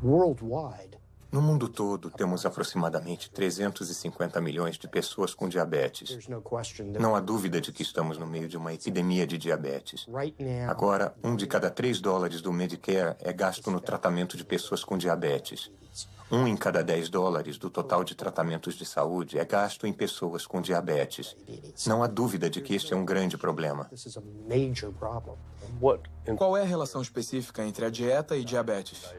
No mundo todo, temos aproximadamente 350 milhões de pessoas com diabetes. Não há dúvida de que estamos no meio de uma epidemia de diabetes. Agora, $1 de cada $3 do Medicare é gasto no tratamento de pessoas com diabetes. $1 em cada $10 do total de tratamentos de saúde é gasto em pessoas com diabetes. Não há dúvida de que este é um grande problema. Qual é a relação específica entre a dieta e diabetes?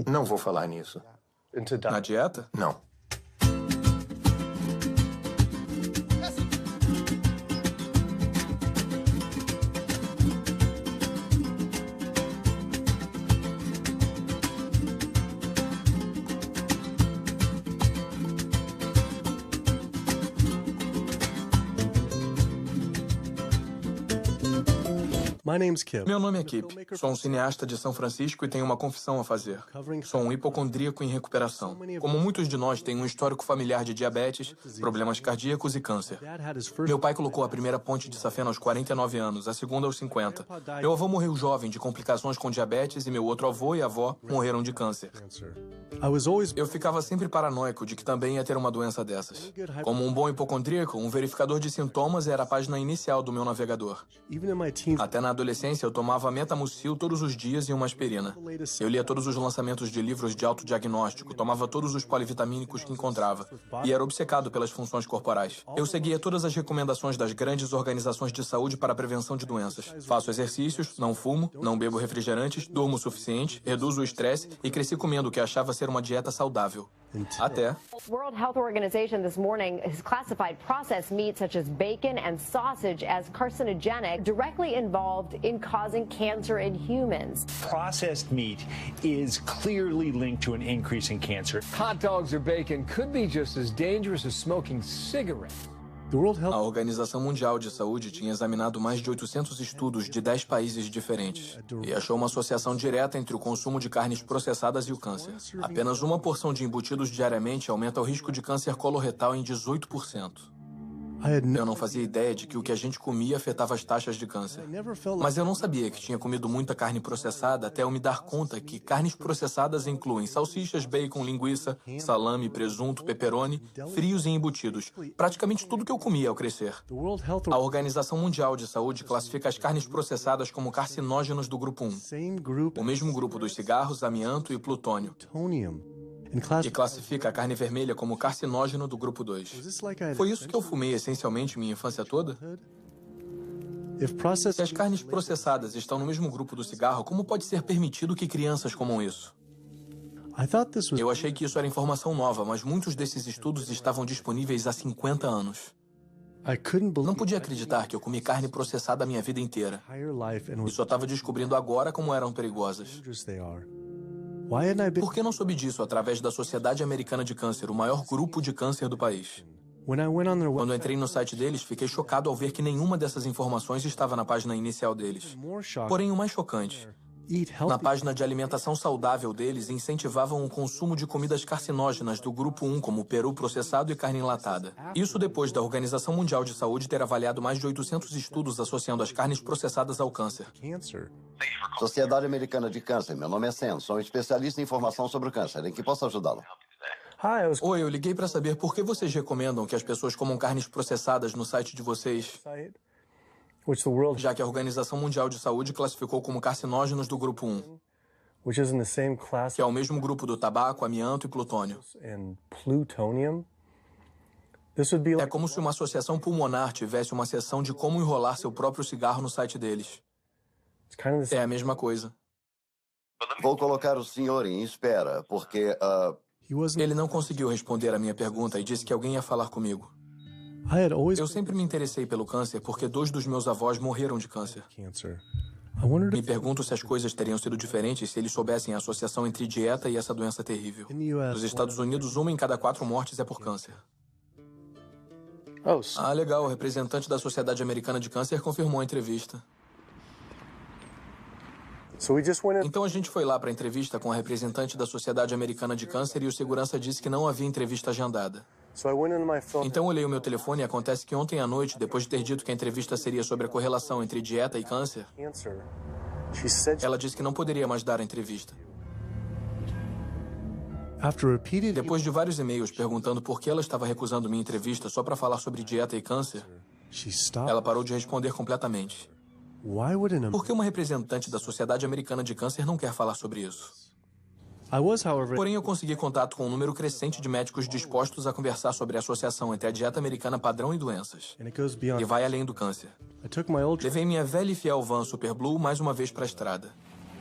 Não vou falar nisso. Na dieta? Não. Meu nome é Kip. Sou um cineasta de São Francisco e tenho uma confissão a fazer. Sou um hipocondríaco em recuperação. Como muitos de nós, tenho um histórico familiar de diabetes, problemas cardíacos e câncer. Meu pai colocou a primeira ponte de safena aos 49 anos, a segunda aos 50. Meu avô morreu jovem de complicações com diabetes e meu outro avô e avó morreram de câncer. Eu ficava sempre paranoico de que também ia ter uma doença dessas. Como um bom hipocondríaco, um verificador de sintomas era a página inicial do meu navegador. Até na adolescência, eu tomava Metamucil todos os dias e uma aspirina. Eu lia todos os lançamentos de livros de autodiagnóstico, tomava todos os polivitamínicos que encontrava e era obcecado pelas funções corporais. Eu seguia todas as recomendações das grandes organizações de saúde para a prevenção de doenças. Faço exercícios, não fumo, não bebo refrigerantes, durmo o suficiente, reduzo o estresse e cresci comendo o que achava ser uma dieta saudável. Até... World Health Organization this morning has classified processed meat such as bacon and sausage as carcinogenic, directly involved in causing cancer in humans. Processed meat is clearly linked to an increase in cancer. Hot dogs or bacon could be just as dangerous as smoking cigarettes. A Organização Mundial de Saúde tinha examinado mais de 800 estudos de 10 países diferentes e achou uma associação direta entre o consumo de carnes processadas e o câncer. Apenas uma porção de embutidos diariamente aumenta o risco de câncer coloretal em 18%. Eu não fazia ideia de que o que a gente comia afetava as taxas de câncer. Mas eu não sabia que tinha comido muita carne processada até eu me dar conta que carnes processadas incluem salsichas, bacon, linguiça, salame, presunto, pepperoni, frios e embutidos. Praticamente tudo que eu comia ao crescer. A Organização Mundial de Saúde classifica as carnes processadas como carcinógenos do grupo 1. O mesmo grupo dos cigarros, amianto e plutônio. E classifica a carne vermelha como carcinógeno do grupo 2. Foi isso que eu fumei essencialmente minha infância toda? Se as carnes processadas estão no mesmo grupo do cigarro, como pode ser permitido que crianças comam isso? Eu achei que isso era informação nova, mas muitos desses estudos estavam disponíveis há 50 anos. Não podia acreditar que eu comi carne processada a minha vida inteira. E só estava descobrindo agora como eram perigosas. Por que não soube disso através da Sociedade Americana de Câncer, o maior grupo de câncer do país? Quando entrei no site deles, fiquei chocado ao ver que nenhuma dessas informações estava na página inicial deles. Porém, o mais chocante, na página de alimentação saudável deles, incentivavam o consumo de comidas carcinógenas do grupo 1, como peru processado e carne enlatada. Isso depois da Organização Mundial de Saúde ter avaliado mais de 800 estudos associando as carnes processadas ao câncer. Sociedade Americana de Câncer, meu nome é Sam, sou um especialista em informação sobre o câncer. Em que posso ajudá-lo? Oi, eu liguei para saber por que vocês recomendam que as pessoas comam carnes processadas no site de vocês, já que a Organização Mundial de Saúde classificou como carcinógenos do grupo 1, que é o mesmo grupo do tabaco, amianto e plutônio. É como se uma associação pulmonar tivesse uma seção de como enrolar seu próprio cigarro no site deles. É a mesma coisa. Vou colocar o senhor em espera, porque... Ele não conseguiu responder a minha pergunta e disse que alguém ia falar comigo. Eu sempre me interessei pelo câncer porque 2 dos meus avós morreram de câncer. Me pergunto se as coisas teriam sido diferentes se eles soubessem a associação entre dieta e essa doença terrível. Nos Estados Unidos, 1 em cada 4 mortes é por câncer. Ah, legal. O representante da Sociedade Americana de Câncer confirmou a entrevista. Então a gente foi lá para a entrevista com a representante da Sociedade Americana de Câncer e o segurança disse que não havia entrevista agendada. Então olhei o meu telefone e acontece que ontem à noite, depois de ter dito que a entrevista seria sobre a correlação entre dieta e câncer, ela disse que não poderia mais dar a entrevista. Depois de vários e-mails perguntando por que ela estava recusando minha entrevista só para falar sobre dieta e câncer, ela parou de responder completamente. Por que uma representante da Sociedade Americana de Câncer não quer falar sobre isso? Porém, eu consegui contato com um número crescente de médicos dispostos a conversar sobre a associação entre a dieta americana padrão e doenças. E vai além do câncer. Levei minha velha e fiel van Super Blue mais uma vez para a estrada.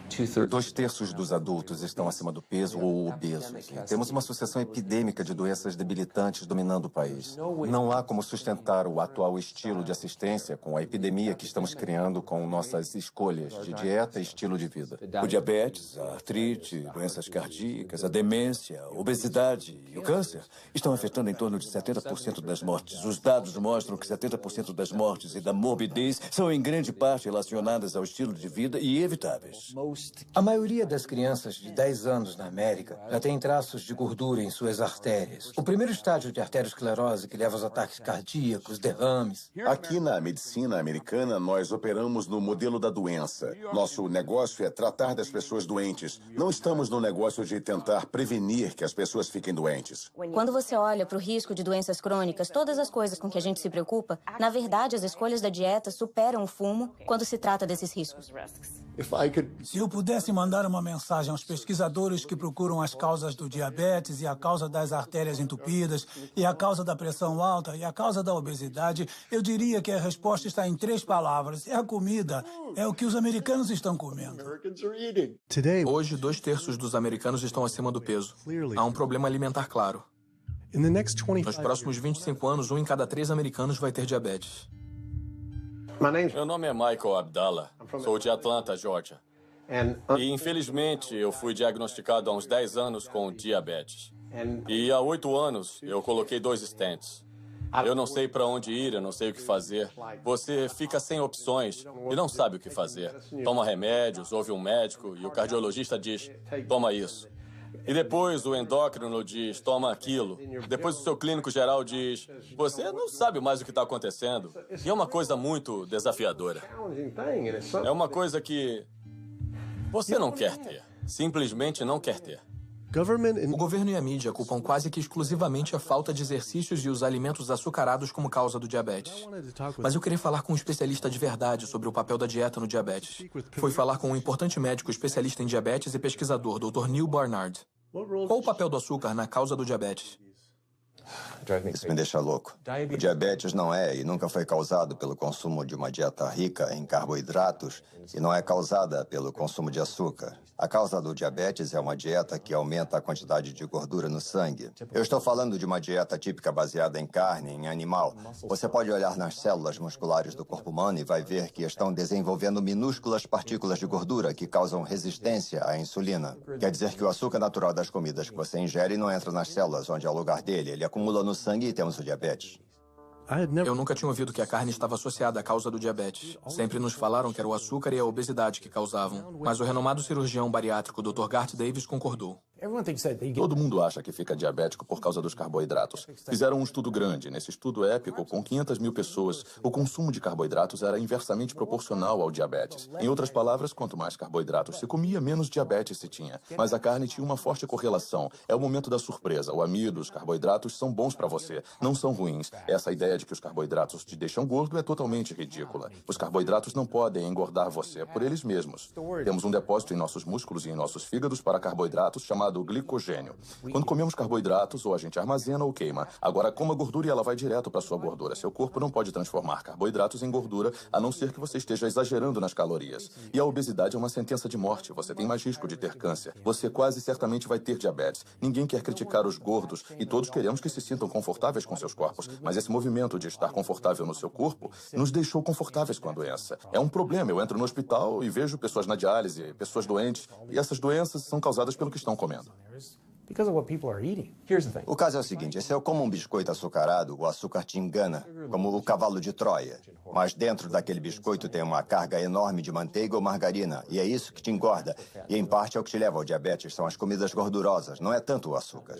2/3 dos adultos estão acima do peso ou obesos. Temos uma sucessão epidêmica de doenças debilitantes dominando o país. Não há como sustentar o atual estilo de assistência com a epidemia que estamos criando com nossas escolhas de dieta e estilo de vida. O diabetes, a artrite, doenças cardíacas, a demência, a obesidade e o câncer estão afetando em torno de 70% das mortes. Os dados mostram que 70% das mortes e da morbidez são em grande parte relacionadas ao estilo de vida e evitáveis. A maioria das crianças de 10 anos na América já tem traços de gordura em suas artérias. O primeiro estágio de arteriosclerose que leva aos ataques cardíacos, derrames. Aqui na medicina americana, nós operamos no modelo da doença. Nosso negócio é tratar das pessoas doentes. Não estamos no negócio de tentar prevenir que as pessoas fiquem doentes. Quando você olha para o risco de doenças crônicas, todas as coisas com que a gente se preocupa, na verdade, as escolhas da dieta superam o fumo quando se trata desses riscos. Se eu pudesse mandar uma mensagem aos pesquisadores que procuram as causas do diabetes e a causa das artérias entupidas e a causa da pressão alta e a causa da obesidade, eu diria que a resposta está em 3 palavras. É a comida. É o que os americanos estão comendo. Hoje, 2/3 dos americanos estão acima do peso. Há um problema alimentar claro. Nos próximos 25 anos, 1 em cada 3 americanos vai ter diabetes. Meu nome é Michael Abdallah. Sou de Atlanta, Georgia. E, infelizmente, eu fui diagnosticado há uns 10 anos com diabetes. E há 8 anos, eu coloquei 2 stents. Eu não sei para onde ir, eu não sei o que fazer. Você fica sem opções e não sabe o que fazer. Toma remédios, ouve um médico e o cardiologista diz, toma isso. E depois o endócrino diz, toma aquilo. Depois o seu clínico geral diz, você não sabe mais o que está acontecendo. E é uma coisa muito desafiadora. É uma coisa que você não quer ter. Simplesmente não quer ter. O governo e a mídia culpam quase que exclusivamente a falta de exercícios e os alimentos açucarados como causa do diabetes. Mas eu queria falar com um especialista de verdade sobre o papel da dieta no diabetes. Foi falar com um importante médico especialista em diabetes e pesquisador, Dr. Neil Barnard. Qual o papel do açúcar na causa do diabetes? Isso me deixa louco. O diabetes não é e nunca foi causado pelo consumo de uma dieta rica em carboidratos e não é causada pelo consumo de açúcar. A causa do diabetes é uma dieta que aumenta a quantidade de gordura no sangue. Eu estou falando de uma dieta típica baseada em carne, em animal. Você pode olhar nas células musculares do corpo humano e vai ver que estão desenvolvendo minúsculas partículas de gordura que causam resistência à insulina. Quer dizer que o açúcar natural das comidas que você ingere não entra nas células, onde é o lugar dele. Ele acumula no sangue e temos o diabetes. Eu nunca tinha ouvido que a carne estava associada à causa do diabetes. Sempre nos falaram que era o açúcar e a obesidade que causavam. Mas o renomado cirurgião bariátrico Dr. Garth Davis concordou. Todo mundo acha que fica diabético por causa dos carboidratos. Fizeram um estudo grande. Nesse estudo épico, com 500 mil pessoas, o consumo de carboidratos era inversamente proporcional ao diabetes. Em outras palavras, quanto mais carboidratos se comia, menos diabetes se tinha. Mas a carne tinha uma forte correlação. É o momento da surpresa. O amido, os carboidratos são bons para você, não são ruins. Essa ideia de que os carboidratos te deixam gordo é totalmente ridícula. Os carboidratos não podem engordar você por eles mesmos. Temos um depósito em nossos músculos e em nossos fígados para carboidratos chamado glicogênio. Quando comemos carboidratos, ou a gente armazena ou queima. Agora, coma gordura e ela vai direto para sua gordura. Seu corpo não pode transformar carboidratos em gordura, a não ser que você esteja exagerando nas calorias. E a obesidade é uma sentença de morte. Você tem mais risco de ter câncer. Você quase certamente vai ter diabetes. Ninguém quer criticar os gordos e todos queremos que se sintam confortáveis com seus corpos. Mas esse movimento de estar confortável no seu corpo nos deixou confortáveis com a doença. É um problema. Eu entro no hospital e vejo pessoas na diálise, pessoas doentes, e essas doenças são causadas pelo que estão comendo. O caso é o seguinte, se eu como um biscoito açucarado, o açúcar te engana, como o cavalo de Troia. Mas dentro daquele biscoito tem uma carga enorme de manteiga ou margarina, e é isso que te engorda. E em parte é o que te leva ao diabetes, são as comidas gordurosas, não é tanto o açúcar.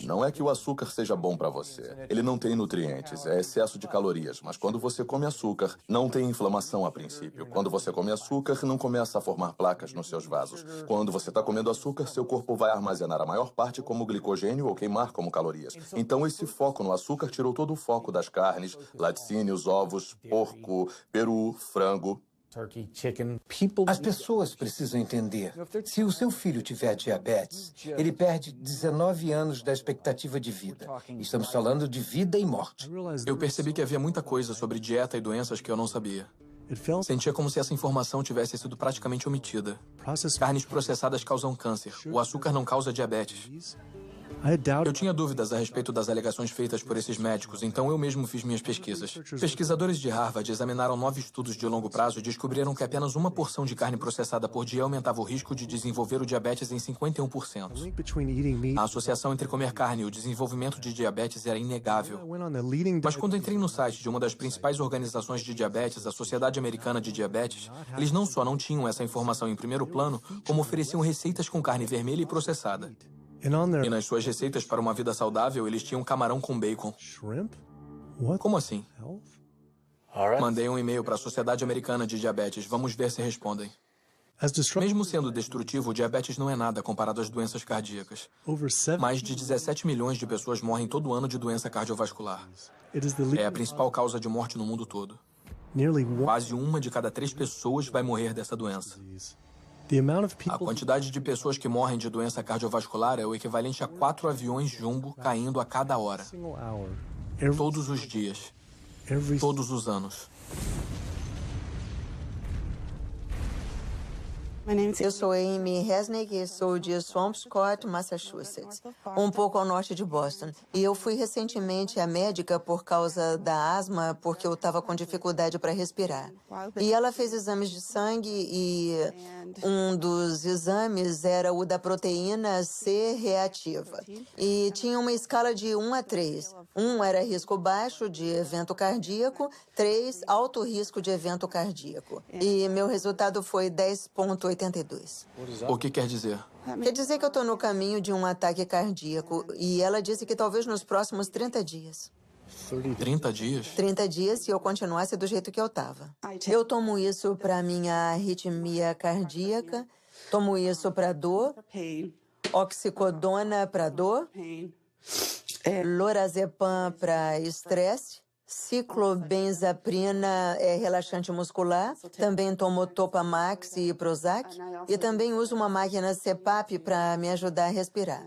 Não é que o açúcar seja bom para você. Ele não tem nutrientes, é excesso de calorias. Mas quando você come açúcar, não tem inflamação a princípio. Quando você come açúcar, não começa a formar placas nos seus vasos. Quando você está comendo açúcar, seu corpo vai armazenar armazenar a maior parte como glicogênio ou queimar como calorias. Então, esse foco no açúcar tirou todo o foco das carnes, laticínios, ovos, porco, peru, frango. As pessoas precisam entender. Se o seu filho tiver diabetes, ele perde 19 anos da expectativa de vida. Estamos falando de vida e morte. Eu percebi que havia muita coisa sobre dieta e doenças que eu não sabia. Sentia como se essa informação tivesse sido praticamente omitida. Carnes processadas causam câncer. O açúcar não causa diabetes. Eu tinha dúvidas a respeito das alegações feitas por esses médicos, então eu mesmo fiz minhas pesquisas. Pesquisadores de Harvard examinaram 9 estudos de longo prazo e descobriram que apenas uma porção de carne processada por dia aumentava o risco de desenvolver o diabetes em 51%. A associação entre comer carne e o desenvolvimento de diabetes era inegável. Mas quando entrei no site de uma das principais organizações de diabetes, a Sociedade Americana de Diabetes, eles não só não tinham essa informação em primeiro plano, como ofereciam receitas com carne vermelha e processada. E nas suas receitas para uma vida saudável, eles tinham camarão com bacon. Como assim? Mandei um e-mail para a Sociedade Americana de Diabetes. Vamos ver se respondem. Mesmo sendo destrutivo, o diabetes não é nada comparado às doenças cardíacas. Mais de 17 milhões de pessoas morrem todo ano de doença cardiovascular. É a principal causa de morte no mundo todo. Quase 1 de cada 3 pessoas vai morrer dessa doença. A quantidade de pessoas que morrem de doença cardiovascular é o equivalente a 4 aviões jumbo caindo a cada hora. Todos os dias. Todos os anos. Eu sou Amy Resnick e sou de Swampscott, Massachusetts, um pouco ao norte de Boston. E eu fui recentemente à médica por causa da asma, porque eu estava com dificuldade para respirar. E ela fez exames de sangue e um dos exames era o da proteína C reativa. E tinha uma escala de 1 a 3. 1 era risco baixo de evento cardíaco, 3 alto risco de evento cardíaco. E meu resultado foi 10,82. O que quer dizer? Quer dizer que eu estou no caminho de um ataque cardíaco. E ela disse que talvez nos próximos 30 dias. 30 dias? 30 dias se eu continuasse do jeito que eu estava. Eu tomo isso para minha arritmia cardíaca, tomo isso para dor, oxicodona para dor, lorazepam para estresse, ciclobenzaprina é relaxante muscular, também tomo Topamax e Prozac, e também uso uma máquina CPAP para me ajudar a respirar.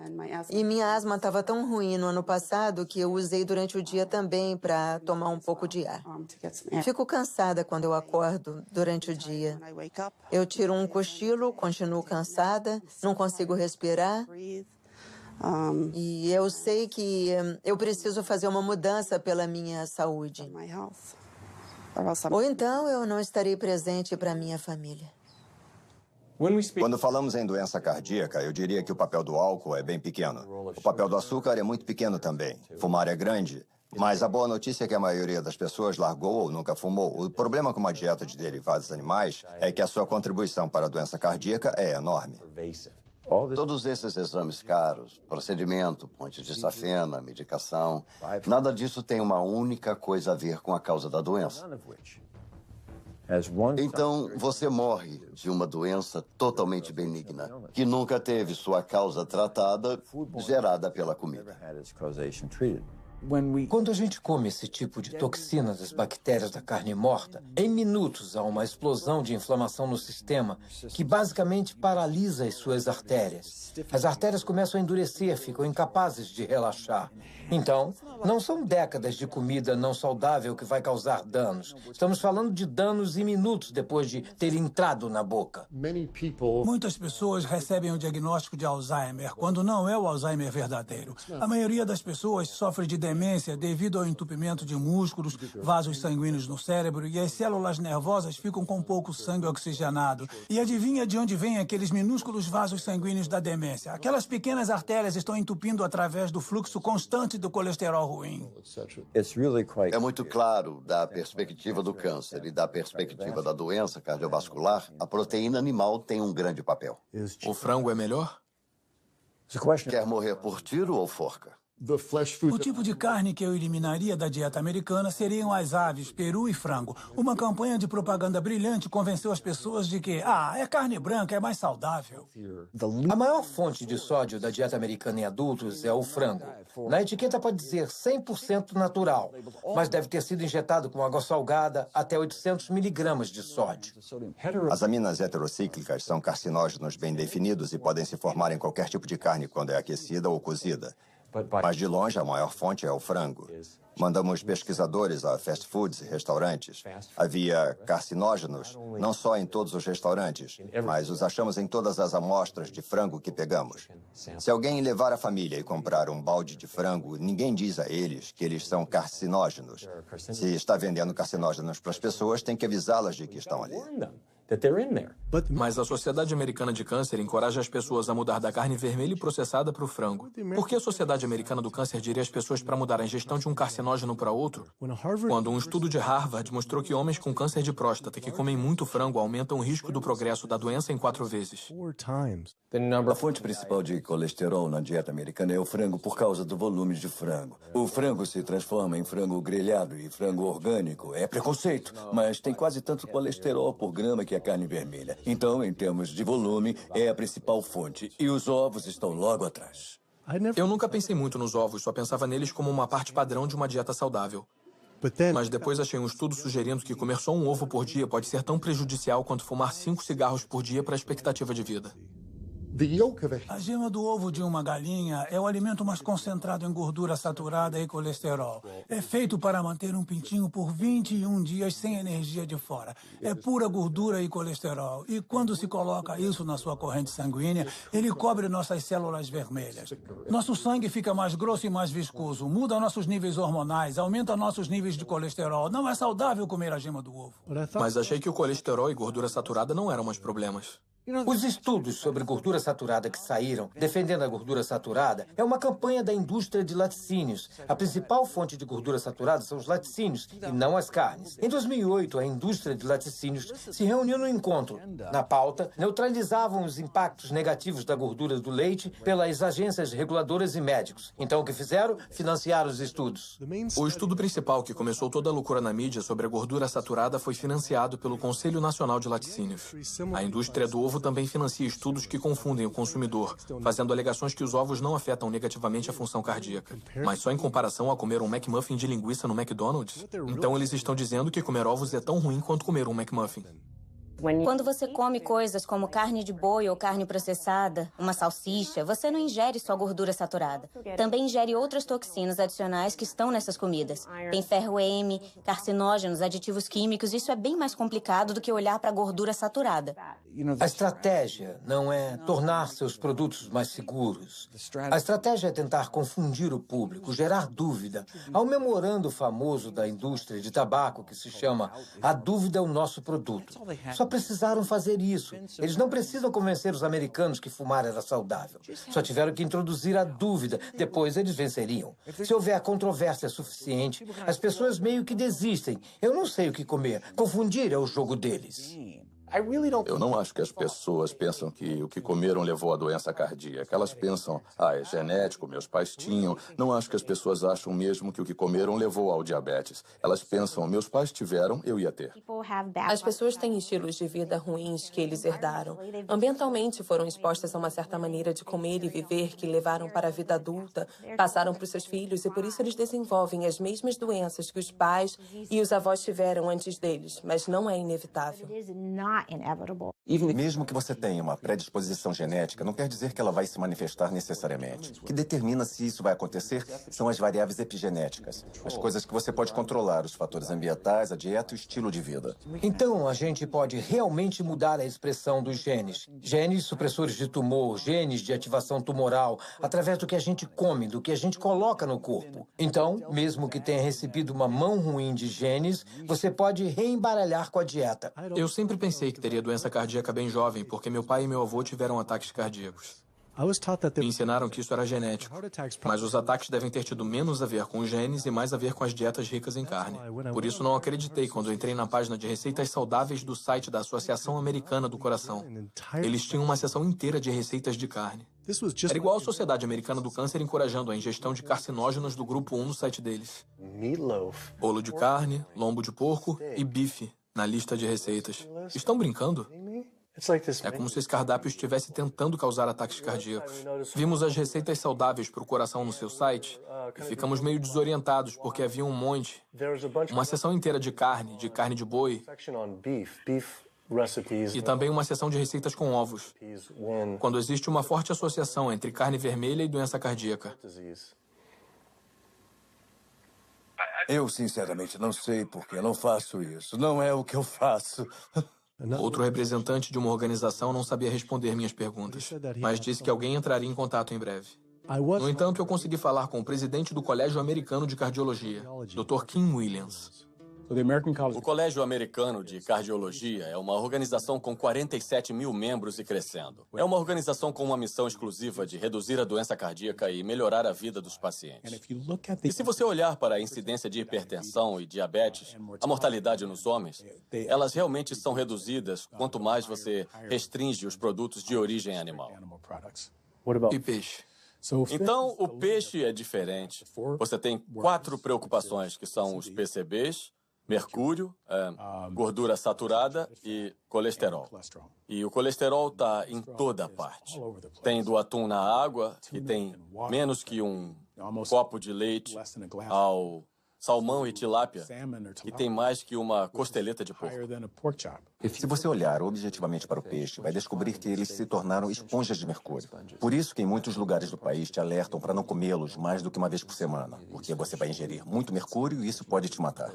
E minha asma estava tão ruim no ano passado que eu usei durante o dia também para tomar um pouco de ar. Fico cansada quando eu acordo durante o dia. Eu tiro um cochilo, continuo cansada, não consigo respirar. E eu sei que eu preciso fazer uma mudança pela minha saúde. Ou então eu não estarei presente para minha família. Quando falamos em doença cardíaca, eu diria que o papel do álcool é bem pequeno. O papel do açúcar é muito pequeno também. Fumar é grande. Mas a boa notícia é que a maioria das pessoas largou ou nunca fumou. O problema com uma dieta de derivados animais é que a sua contribuição para a doença cardíaca é enorme. Todos esses exames caros, procedimento, pontes de safena, medicação, nada disso tem uma única coisa a ver com a causa da doença. Então, você morre de uma doença totalmente benigna, que nunca teve sua causa tratada, gerada pela comida. Quando a gente come esse tipo de toxina das bactérias da carne morta, em minutos há uma explosão de inflamação no sistema que basicamente paralisa as suas artérias. As artérias começam a endurecer, ficam incapazes de relaxar. Então, não são décadas de comida não saudável que vai causar danos. Estamos falando de danos em minutos depois de ter entrado na boca. Muitas pessoas recebem o diagnóstico de Alzheimer, quando não é o Alzheimer verdadeiro. A maioria das pessoas sofre de demência devido ao entupimento de músculos, vasos sanguíneos no cérebro, e as células nervosas ficam com pouco sangue oxigenado. E adivinha de onde vêm aqueles minúsculos vasos sanguíneos da demência? Aquelas pequenas artérias estão entupindo através do fluxo constante do colesterol ruim. É muito claro, da perspectiva do câncer e da perspectiva da doença cardiovascular, a proteína animal tem um grande papel. O frango é melhor? Quer morrer por tiro ou forca? O tipo de carne que eu eliminaria da dieta americana seriam as aves, peru e frango. Uma campanha de propaganda brilhante convenceu as pessoas de que, é carne branca, é mais saudável. A maior fonte de sódio da dieta americana em adultos é o frango. Na etiqueta pode dizer 100% natural, mas deve ter sido injetado com água salgada até 800 miligramas de sódio. As aminas heterocíclicas são carcinógenos bem definidos e podem se formar em qualquer tipo de carne quando é aquecida ou cozida. Mas de longe a maior fonte é o frango. Mandamos pesquisadores a fast foods e restaurantes. Havia carcinógenos, não só em todos os restaurantes, mas os achamos em todas as amostras de frango que pegamos. Se alguém levar a família e comprar um balde de frango, ninguém diz a eles que eles são carcinógenos. Se está vendendo carcinógenos para as pessoas, tem que avisá-las de que estão ali. Mas a Sociedade Americana de Câncer encoraja as pessoas a mudar da carne vermelha e processada para o frango. Por que a Sociedade Americana do Câncer diria às pessoas para mudar a ingestão de um carcinógeno para outro? Quando um estudo de Harvard mostrou que homens com câncer de próstata que comem muito frango aumentam o risco do progresso da doença em 4 vezes. A fonte principal de colesterol na dieta americana é o frango por causa do volume de frango. O frango se transforma em frango grelhado e frango orgânico. É preconceito, mas tem quase tanto colesterol por grama que a carne vermelha. Então, em termos de volume, é a principal fonte. E os ovos estão logo atrás. Eu nunca pensei muito nos ovos, só pensava neles como uma parte padrão de uma dieta saudável. Mas depois achei um estudo sugerindo que comer só um ovo por dia pode ser tão prejudicial quanto fumar 5 cigarros por dia para a expectativa de vida. A gema do ovo de uma galinha é o alimento mais concentrado em gordura saturada e colesterol. É feito para manter um pintinho por 21 dias sem energia de fora. É pura gordura e colesterol. E quando se coloca isso na sua corrente sanguínea, ele cobre nossas células vermelhas. Nosso sangue fica mais grosso e mais viscoso, muda nossos níveis hormonais, aumenta nossos níveis de colesterol. Não é saudável comer a gema do ovo. Mas achei que o colesterol e gordura saturada não eram mais problemas. Os estudos sobre gordura saturada que saíram, defendendo a gordura saturada, é uma campanha da indústria de laticínios. A principal fonte de gordura saturada são os laticínios e não as carnes. Em 2008, a indústria de laticínios se reuniu no encontro. Na pauta, neutralizavam os impactos negativos da gordura do leite pelas agências reguladoras e médicos. Então, o que fizeram? Financiaram os estudos. O estudo principal que começou toda a loucura na mídia sobre a gordura saturada foi financiado pelo Conselho Nacional de Laticínios. A indústria do ovo também financia estudos que confundem o consumidor, fazendo alegações que os ovos não afetam negativamente a função cardíaca. Mas só em comparação a comer um McMuffin de linguiça no McDonald's? Então eles estão dizendo que comer ovos é tão ruim quanto comer um McMuffin. Quando você come coisas como carne de boi ou carne processada, uma salsicha, você não ingere só gordura saturada. Também ingere outras toxinas adicionais que estão nessas comidas. Tem ferro M, carcinógenos, aditivos químicos. Isso é bem mais complicado do que olhar para a gordura saturada. A estratégia não é tornar seus produtos mais seguros. A estratégia é tentar confundir o público, gerar dúvida. Há um memorando famoso da indústria de tabaco que se chama "A dúvida é o nosso produto". Só precisaram fazer isso. Eles não precisam convencer os americanos que fumar era saudável. Só tiveram que introduzir a dúvida. Depois eles venceriam. Se houver controvérsia suficiente, as pessoas meio que desistem. Eu não sei o que comer. Confundir é o jogo deles. Eu não acho que as pessoas pensam que o que comeram levou à doença cardíaca. Elas pensam, é genético, meus pais tinham. Não acho que as pessoas acham mesmo que o que comeram levou ao diabetes. Elas pensam, meus pais tiveram, eu ia ter. As pessoas têm estilos de vida ruins que eles herdaram. Ambientalmente foram expostas a uma certa maneira de comer e viver que levaram para a vida adulta, passaram para os seus filhos e por isso eles desenvolvem as mesmas doenças que os pais e os avós tiveram antes deles, mas não é inevitável. Mesmo que você tenha uma predisposição genética, não quer dizer que ela vai se manifestar necessariamente. O que determina se isso vai acontecer são as variáveis epigenéticas, as coisas que você pode controlar, os fatores ambientais, a dieta e o estilo de vida. Então, a gente pode realmente mudar a expressão dos genes. Genes supressores de tumor, genes de ativação tumoral, através do que a gente come, do que a gente coloca no corpo. Então, mesmo que tenha recebido uma mão ruim de genes, você pode reembaralhar com a dieta. Eu sempre pensei que teria doença cardíaca bem jovem, porque meu pai e meu avô tiveram ataques cardíacos. Me ensinaram que isso era genético, mas os ataques devem ter tido menos a ver com os genes e mais a ver com as dietas ricas em carne. Por isso não acreditei quando entrei na página de receitas saudáveis do site da Associação Americana do Coração. Eles tinham uma seção inteira de receitas de carne. Era igual a Sociedade Americana do Câncer encorajando a ingestão de carcinógenos do grupo 1 no site deles. Bolo de carne, lombo de porco e bife na lista de receitas. Estão brincando? É como se esse cardápio estivesse tentando causar ataques cardíacos. Vimos as receitas saudáveis para o coração no seu site e ficamos meio desorientados porque havia um monte. Uma seção inteira de carne de boi e também uma seção de receitas com ovos, quando existe uma forte associação entre carne vermelha e doença cardíaca. Eu, sinceramente, não sei porque eu não faço isso. Não é o que eu faço. Outro representante de uma organização não sabia responder minhas perguntas, mas disse que alguém entraria em contato em breve. No entanto, eu consegui falar com o presidente do Colégio Americano de Cardiologia, Dr. Kim Williams. O Colégio Americano de Cardiologia é uma organização com 47 mil membros e crescendo. É uma organização com uma missão exclusiva de reduzir a doença cardíaca e melhorar a vida dos pacientes. E se você olhar para a incidência de hipertensão e diabetes, a mortalidade nos homens, elas realmente são reduzidas quanto mais você restringe os produtos de origem animal. E peixe? Então, o peixe é diferente. Você tem 4 preocupações, que são os PCBs, mercúrio, gordura saturada e colesterol. E o colesterol está em toda parte. Tem do atum na água, que tem menos que um copo de leite, ao salmão e tilápia, que tem mais que uma costeleta de porco. Se você olhar objetivamente para o peixe, vai descobrir que eles se tornaram esponjas de mercúrio. Por isso que em muitos lugares do país te alertam para não comê-los mais do que uma vez por semana, porque você vai ingerir muito mercúrio e isso pode te matar.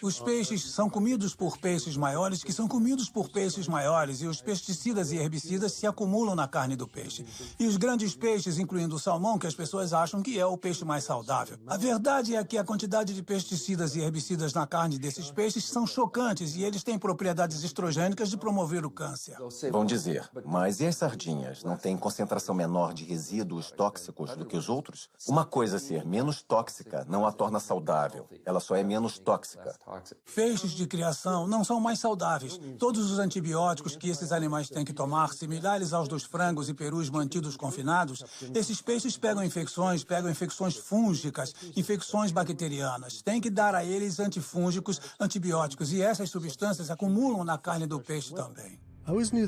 Os peixes são comidos por peixes maiores que são comidos por peixes maiores e os pesticidas e herbicidas se acumulam na carne do peixe. E os grandes peixes, incluindo o salmão, que as pessoas acham que é o peixe mais saudável. A verdade é que a quantidade de pesticidas e herbicidas na carne desses peixes são chocantes e eles têm propriedades estrogênicas de promover o câncer. Vão dizer, mas e as sardinhas? Não têm concentração menor de resíduos tóxicos do que os outros? Uma coisa ser menos tóxica não a torna saudável. Ela só é menos tóxica. Peixes de criação não são mais saudáveis. Todos os antibióticos que esses animais têm que tomar, similares aos dos frangos e perus mantidos confinados, esses peixes pegam infecções fúngicas, infecções bacterianas. Tem que dar a eles antifúngicos, antibióticos, e essas substâncias acumulam na carne do peixe também.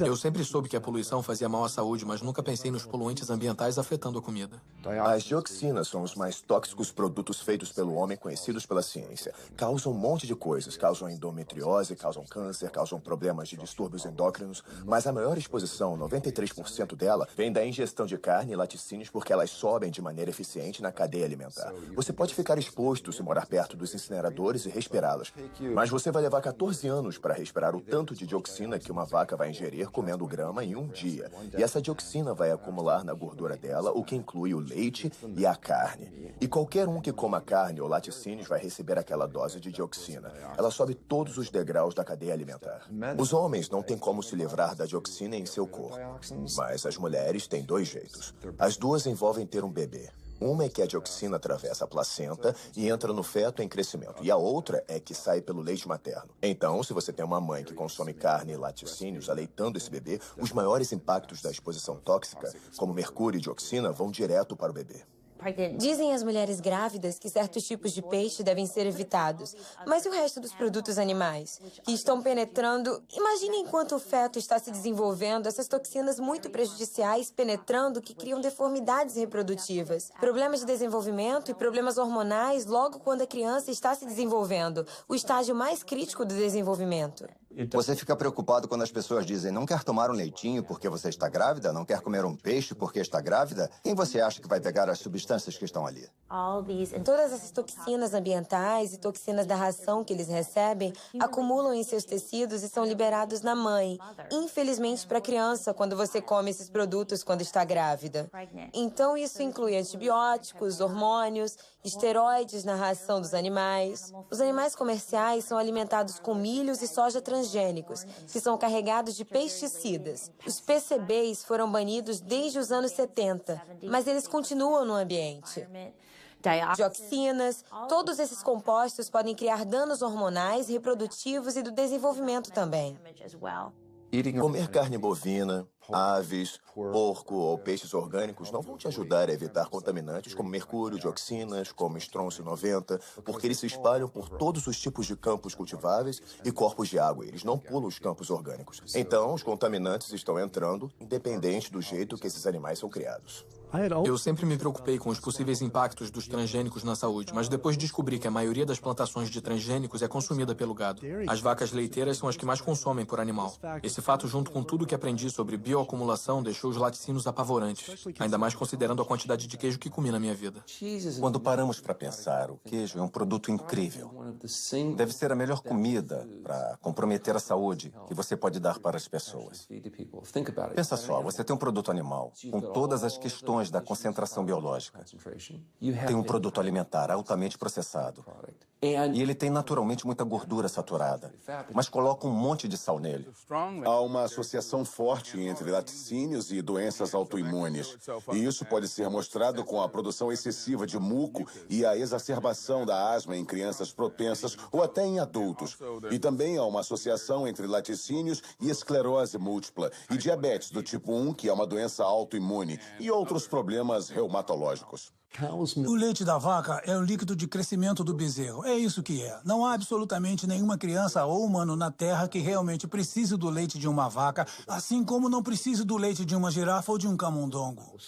Eu sempre soube que a poluição fazia mal à saúde, mas nunca pensei nos poluentes ambientais afetando a comida. As dioxinas são os mais tóxicos produtos feitos pelo homem conhecidos pela ciência. Causam um monte de coisas. Causam endometriose, causam câncer, causam problemas de distúrbios endócrinos. Mas a maior exposição, 93% dela, vem da ingestão de carne e laticínios porque elas sobem de maneira eficiente na cadeia alimentar. Você pode ficar exposto se morar perto dos incineradores e respirá-las. Mas você vai levar 14 anos para respirar o tanto de dioxina que uma vaca vai ingerir comendo grama em um dia. E essa dioxina vai acumular na gordura dela, o que inclui o leite e a carne. E qualquer um que coma carne ou laticínios vai receber aquela dose de dioxina. Ela sobe todos os degraus da cadeia alimentar. Os homens não têm como se livrar da dioxina em seu corpo. Mas as mulheres têm 2 jeitos. As duas envolvem ter um bebê. Uma é que a dioxina atravessa a placenta e entra no feto em crescimento. E a outra é que sai pelo leite materno. Então, se você tem uma mãe que consome carne e laticínios aleitando esse bebê, os maiores impactos da exposição tóxica, como mercúrio e dioxina, vão direto para o bebê. Dizem as mulheres grávidas que certos tipos de peixe devem ser evitados. Mas e o resto dos produtos animais? Que estão penetrando... Imagine enquanto o feto está se desenvolvendo, essas toxinas muito prejudiciais penetrando que criam deformidades reprodutivas, problemas de desenvolvimento e problemas hormonais logo quando a criança está se desenvolvendo, o estágio mais crítico do desenvolvimento. Você fica preocupado quando as pessoas dizem não quer tomar um leitinho porque você está grávida, não quer comer um peixe porque está grávida? Quem você acha que vai pegar as substâncias que estão ali? Todas essas toxinas ambientais e toxinas da ração que eles recebem acumulam em seus tecidos e são liberados na mãe. Infelizmente para a criança, quando você come esses produtos quando está grávida. Então isso inclui antibióticos, hormônios, esteroides na ração dos animais. Os animais comerciais são alimentados com milhos e soja transgênica transgênicos, que são carregados de pesticidas. Os PCBs foram banidos desde os anos 70, mas eles continuam no ambiente. Dioxinas, todos esses compostos podem criar danos hormonais, reprodutivos e do desenvolvimento também. Comer carne bovina, aves, porco ou peixes orgânicos não vão te ajudar a evitar contaminantes como mercúrio, dioxinas, como estrôncio 90, porque eles se espalham por todos os tipos de campos cultiváveis e corpos de água. Eles não pulam os campos orgânicos. Então, os contaminantes estão entrando, independente do jeito que esses animais são criados. Eu sempre me preocupei com os possíveis impactos dos transgênicos na saúde, mas depois descobri que a maioria das plantações de transgênicos é consumida pelo gado. As vacas leiteiras são as que mais consomem por animal. Esse fato, junto com tudo que aprendi sobre bioacumulação, deixou os laticínios apavorantes, ainda mais considerando a quantidade de queijo que comi na minha vida. Quando paramos para pensar, o queijo é um produto incrível. Deve ser a melhor comida para comprometer a saúde que você pode dar para as pessoas. Pensa só, você tem um produto animal com todas as questões da concentração biológica. Tem um produto alimentar altamente processado. E ele tem naturalmente muita gordura saturada, mas coloca um monte de sal nele. Há uma associação forte entre laticínios e doenças autoimunes. E isso pode ser mostrado com a produção excessiva de muco e a exacerbação da asma em crianças propensas ou até em adultos. E também há uma associação entre laticínios e esclerose múltipla e diabetes do tipo 1, que é uma doença autoimune, e outros problemas reumatológicos. O leite da vaca é o líquido de crescimento do bezerro. É isso que é. Não há absolutamente nenhuma criança ou humano na Terra que realmente precise do leite de uma vaca, assim como não precise do leite de uma girafa ou de um camundongo.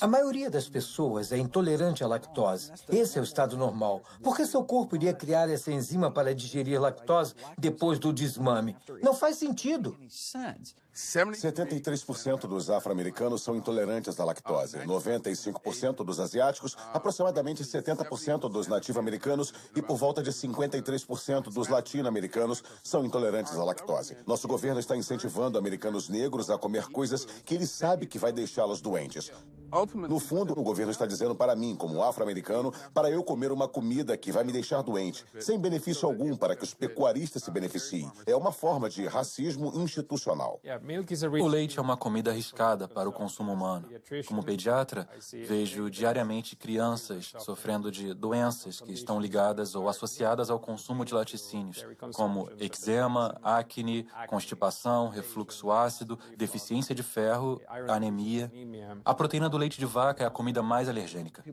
A maioria das pessoas é intolerante à lactose. Esse é o estado normal. Por que seu corpo iria criar essa enzima para digerir lactose depois do desmame? Não faz sentido. 73% dos afro-americanos são intolerantes à lactose, 95% dos asiáticos, aproximadamente 70% dos nativo-americanos e por volta de 53% dos latino-americanos são intolerantes à lactose. Nosso governo está incentivando americanos negros a comer coisas que ele sabe que vai deixá-los doentes. No fundo, o governo está dizendo para mim, como afro-americano, para eu comer uma comida que vai me deixar doente, sem benefício algum para que os pecuaristas se beneficiem. É uma forma de racismo institucional. O leite é uma comida arriscada para o consumo humano. Como pediatra, vejo diariamente crianças sofrendo de doenças que estão ligadas ou associadas ao consumo de laticínios, como eczema, acne, constipação, refluxo ácido, deficiência de ferro, anemia. A proteína do leite de vaca é a comida mais alergênica.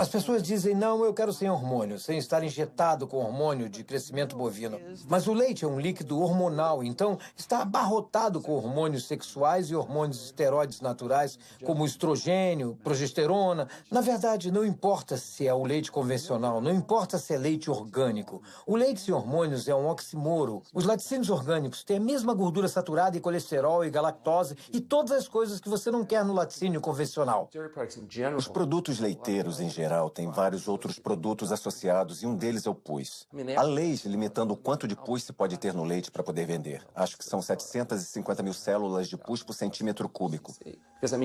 As pessoas dizem, não, eu quero sem hormônio, sem estar injetado com hormônio de crescimento bovino. Mas o leite é um líquido hormonal, então está abarrotado com hormônios sexuais e hormônios esteroides naturais, como estrogênio, progesterona. Na verdade, não importa se é o leite convencional, não importa se é leite orgânico. O leite sem hormônios é um oxímoro. Os laticínios orgânicos têm a mesma gordura saturada e colesterol e galactose e todas as coisas que você não quer no laticínio convencional. Os produtos leiteiros, em geral, têm vários outros produtos associados e um deles é o pus. Há leis limitando o quanto de pus se pode ter no leite para poder vender. Acho que são 750 mil células de pus por centímetro cúbico.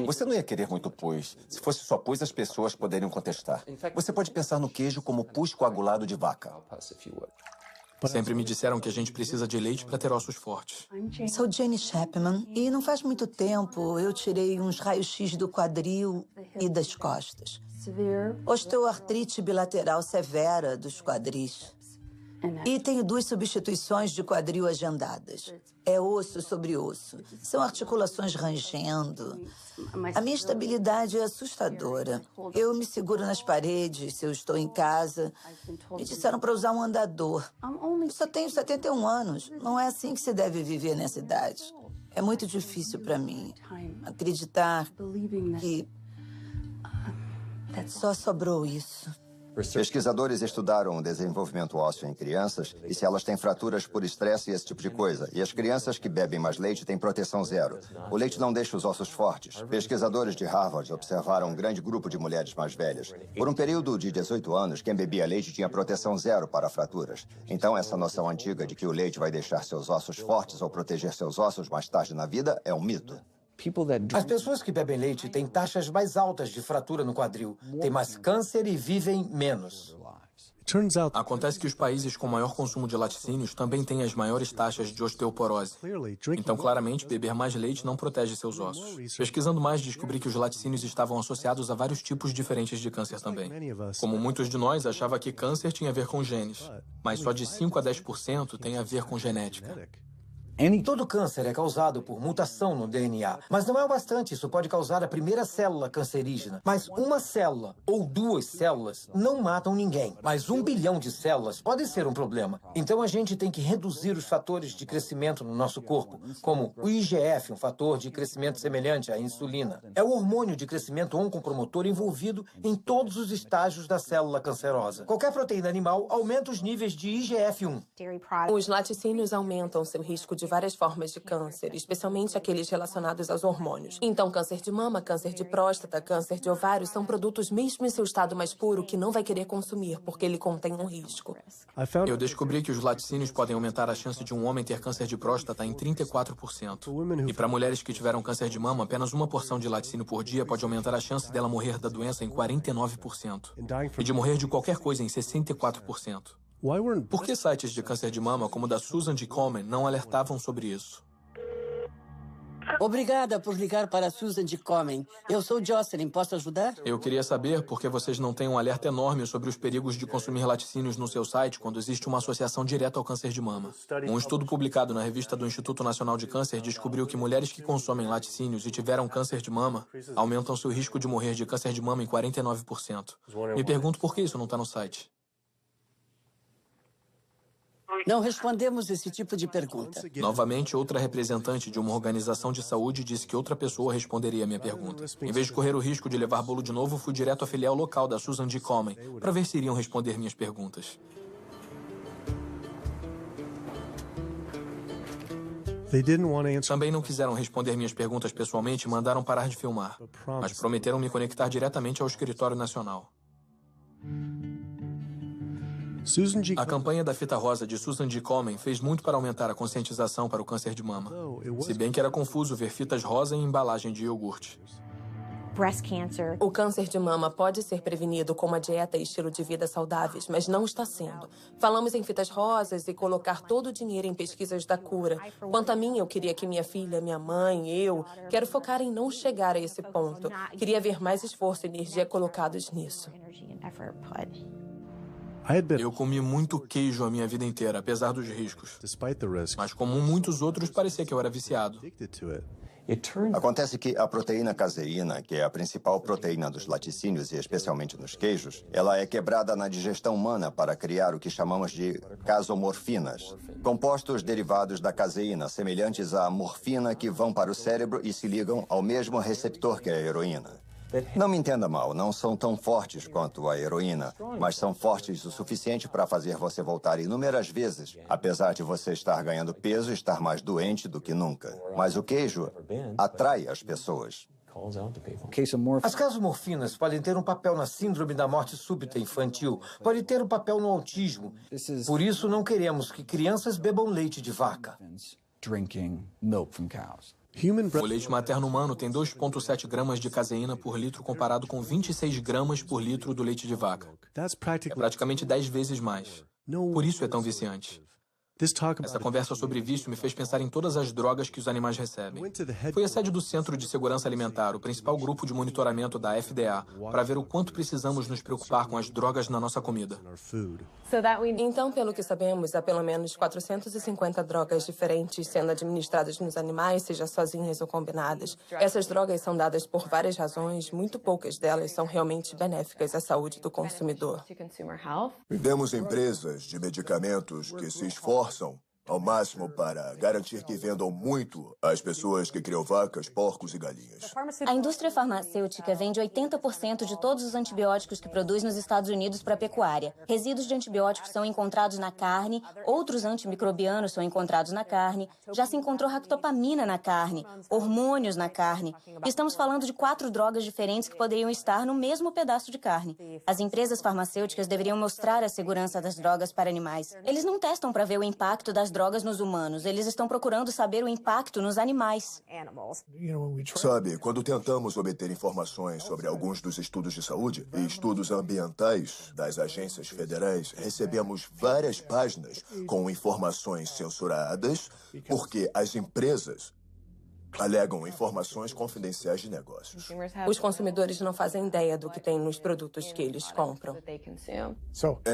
Você não ia querer muito pus. Se fosse só pus, as pessoas poderiam contestar. Você pode pensar no queijo como pus coagulado de vaca. Sempre me disseram que a gente precisa de leite para ter ossos fortes. Sou Jenny Chapman e não faz muito tempo eu tirei uns raios-x do quadril e das costas. Osteoartrite bilateral severa dos quadris. E tenho 2 substituições de quadril agendadas. É osso sobre osso. São articulações rangendo. A minha estabilidade é assustadora. Eu me seguro nas paredes se eu estou em casa. Me disseram para usar um andador. Eu só tenho 71 anos. Não é assim que se deve viver nessa idade. É muito difícil para mim acreditar que só sobrou isso. Pesquisadores estudaram o desenvolvimento ósseo em crianças e se elas têm fraturas por estresse e esse tipo de coisa. E as crianças que bebem mais leite têm proteção zero. O leite não deixa os ossos fortes. Pesquisadores de Harvard observaram um grande grupo de mulheres mais velhas. Por um período de 18 anos, quem bebia leite tinha proteção zero para fraturas. Então, essa noção antiga de que o leite vai deixar seus ossos fortes ou proteger seus ossos mais tarde na vida é um mito. As pessoas que bebem leite têm taxas mais altas de fratura no quadril, têm mais câncer e vivem menos. Acontece que os países com maior consumo de laticínios também têm as maiores taxas de osteoporose. Então, claramente, beber mais leite não protege seus ossos. Pesquisando mais, descobri que os laticínios estavam associados a vários tipos diferentes de câncer também. Como muitos de nós, achava que câncer tinha a ver com genes, mas só de 5 a 10% tem a ver com genética. Todo câncer é causado por mutação no DNA, mas não é o bastante. Isso pode causar a primeira célula cancerígena. Mas uma célula ou 2 células não matam ninguém. Mas 1 bilhão de células pode ser um problema. Então a gente tem que reduzir os fatores de crescimento no nosso corpo, como o IGF, um fator de crescimento semelhante à insulina. É o hormônio de crescimento oncopromotor envolvido em todos os estágios da célula cancerosa. Qualquer proteína animal aumenta os níveis de IGF-1. Os laticínios aumentam seu risco de várias formas de câncer, especialmente aqueles relacionados aos hormônios. Então, câncer de mama, câncer de próstata, câncer de ovário são produtos mesmo em seu estado mais puro que não vai querer consumir, porque ele contém um risco. Eu descobri que os laticínios podem aumentar a chance de um homem ter câncer de próstata em 34%. E para mulheres que tiveram câncer de mama, apenas uma porção de laticínio por dia pode aumentar a chance dela morrer da doença em 49%. E de morrer de qualquer coisa em 64%. Por que sites de câncer de mama, como o da Susan G. Komen, não alertavam sobre isso? Obrigada por ligar para a Susan G. Komen. Eu sou Jocelyn, posso ajudar? Eu queria saber por que vocês não têm um alerta enorme sobre os perigos de consumir laticínios no seu site quando existe uma associação direta ao câncer de mama. Um estudo publicado na revista do Instituto Nacional de Câncer descobriu que mulheres que consomem laticínios e tiveram câncer de mama aumentam seu risco de morrer de câncer de mama em 49%. Me pergunto por que isso não está no site. Não respondemos esse tipo de pergunta. Novamente, outra representante de uma organização de saúde disse que outra pessoa responderia a minha pergunta. Em vez de correr o risco de levar bolo de novo, fui direto à filial local da Susan G. Komen para ver se iriam responder minhas perguntas. Também não quiseram responder minhas perguntas pessoalmente e mandaram parar de filmar, mas prometeram me conectar diretamente ao escritório nacional. A campanha da fita rosa de Susan G. Komen fez muito para aumentar a conscientização para o câncer de mama. Se bem que era confuso ver fitas rosa em embalagem de iogurte. O câncer de mama pode ser prevenido com uma dieta e estilo de vida saudáveis, mas não está sendo. Falamos em fitas rosas e colocar todo o dinheiro em pesquisas da cura. Quanto a mim, eu queria que minha filha, minha mãe, quero focar em não chegar a esse ponto. Queria ver mais esforço e energia colocados nisso. Eu comi muito queijo a minha vida inteira, apesar dos riscos. Mas como muitos outros, parecia que eu era viciado. Acontece que a proteína caseína, que é a principal proteína dos laticínios e especialmente nos queijos, ela é quebrada na digestão humana para criar o que chamamos de casomorfinas, compostos derivados da caseína, semelhantes à morfina que vão para o cérebro e se ligam ao mesmo receptor que a heroína. Não me entenda mal, não são tão fortes quanto a heroína, mas são fortes o suficiente para fazer você voltar inúmeras vezes, apesar de você estar ganhando peso e estar mais doente do que nunca. Mas o queijo atrai as pessoas. As casomorfinas podem ter um papel na síndrome da morte súbita infantil, podem ter um papel no autismo. Por isso, não queremos que crianças bebam leite de vaca. O leite materno humano tem 2,7 gramas de caseína por litro comparado com 26 gramas por litro do leite de vaca. É praticamente 10 vezes mais. Por isso é tão viciante. Essa conversa sobre vício me fez pensar em todas as drogas que os animais recebem. Fui à sede do Centro de Segurança Alimentar, o principal grupo de monitoramento da FDA, para ver o quanto precisamos nos preocupar com as drogas na nossa comida. Então, pelo que sabemos, há pelo menos 450 drogas diferentes sendo administradas nos animais, seja sozinhas ou combinadas. Essas drogas são dadas por várias razões, muito poucas delas são realmente benéficas à saúde do consumidor. Temos empresas de medicamentos que se esforçam ao máximo para garantir que vendam muito às pessoas que criam vacas, porcos e galinhas. A indústria farmacêutica vende 80% de todos os antibióticos que produz nos Estados Unidos para a pecuária. Resíduos de antibióticos são encontrados na carne, outros antimicrobianos são encontrados na carne, já se encontrou ractopamina na carne, hormônios na carne. Estamos falando de 4 drogas diferentes que poderiam estar no mesmo pedaço de carne. As empresas farmacêuticas deveriam mostrar a segurança das drogas para animais. Eles não testam para ver o impacto das drogas drogas nos humanos. Eles estão procurando saber o impacto nos animais. Sabe, quando tentamos obter informações sobre alguns dos estudos de saúde e estudos ambientais das agências federais, recebemos várias páginas com informações censuradas porque as empresas alegam informações confidenciais de negócios. Os consumidores não fazem ideia do que tem nos produtos que eles compram.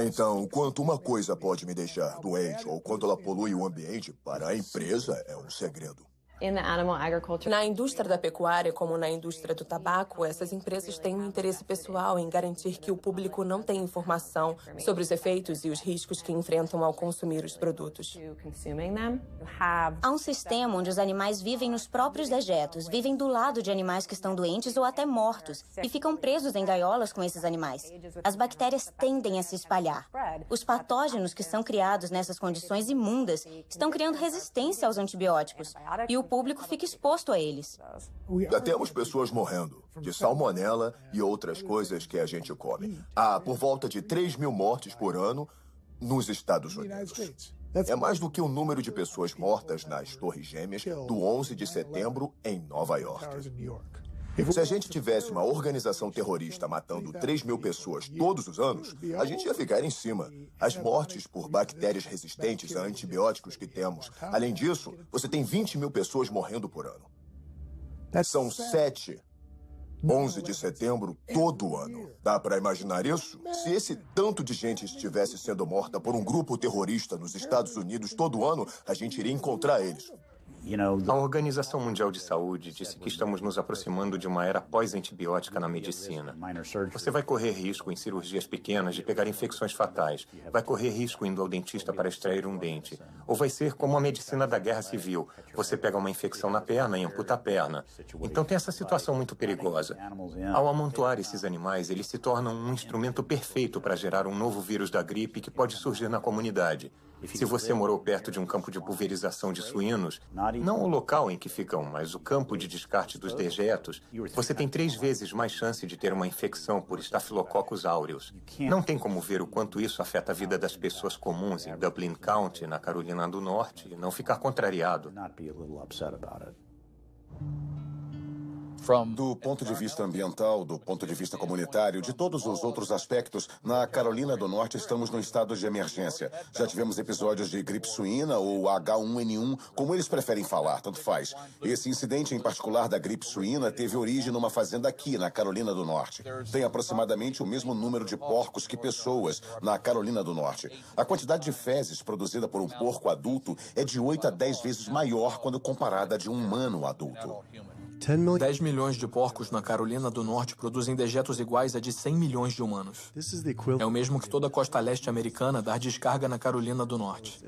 Então, quanto uma coisa pode me deixar doente ou quanto ela polui o ambiente, para a empresa é um segredo. Na indústria da pecuária, como na indústria do tabaco, essas empresas têm um interesse pessoal em garantir que o público não tenha informação sobre os efeitos e os riscos que enfrentam ao consumir os produtos. Há um sistema onde os animais vivem nos próprios dejetos, vivem do lado de animais que estão doentes ou até mortos e ficam presos em gaiolas com esses animais. As bactérias tendem a se espalhar. Os patógenos que são criados nessas condições imundas estão criando resistência aos antibióticos e o público fica exposto a eles. Já temos pessoas morrendo de salmonela e outras coisas que a gente come. Há por volta de 3.000 mortes por ano nos Estados Unidos. É mais do que o número de pessoas mortas nas Torres Gêmeas do 11 de setembro em Nova York. Se a gente tivesse uma organização terrorista matando 3.000 pessoas todos os anos, a gente ia ficar em cima. As mortes por bactérias resistentes a antibióticos que temos. Além disso, você tem 20.000 pessoas morrendo por ano. São 7, 11 de setembro todo ano. Dá para imaginar isso? Se esse tanto de gente estivesse sendo morta por um grupo terrorista nos Estados Unidos todo ano, a gente iria encontrar eles. A Organização Mundial de Saúde disse que estamos nos aproximando de uma era pós-antibiótica na medicina. Você vai correr risco em cirurgias pequenas de pegar infecções fatais, vai correr risco indo ao dentista para extrair um dente. Ou vai ser como a medicina da Guerra Civil. Você pega uma infecção na perna e amputa a perna. Então tem essa situação muito perigosa. Ao amontoar esses animais, eles se tornam um instrumento perfeito para gerar um novo vírus da gripe que pode surgir na comunidade. Se você morou perto de um campo de pulverização de suínos, não o local em que ficam, mas o campo de descarte dos dejetos, você tem 3 vezes mais chance de ter uma infecção por Staphylococcus aureus. Não tem como ver o quanto isso afeta a vida das pessoas comuns em Dublin County, na Carolina do Norte, e não ficar contrariado. Do ponto de vista ambiental, do ponto de vista comunitário, de todos os outros aspectos, na Carolina do Norte estamos no estado de emergência. Já tivemos episódios de gripe suína ou H1N1, como eles preferem falar, tanto faz. Esse incidente em particular da gripe suína teve origem numa fazenda aqui, na Carolina do Norte. Tem aproximadamente o mesmo número de porcos que pessoas na Carolina do Norte. A quantidade de fezes produzida por um porco adulto é de 8 a 10 vezes maior quando comparada a de um humano adulto. 10 milhões de porcos na Carolina do Norte produzem dejetos iguais a de 100 milhões de humanos. É o mesmo que toda a costa leste americana dar descarga na Carolina do Norte.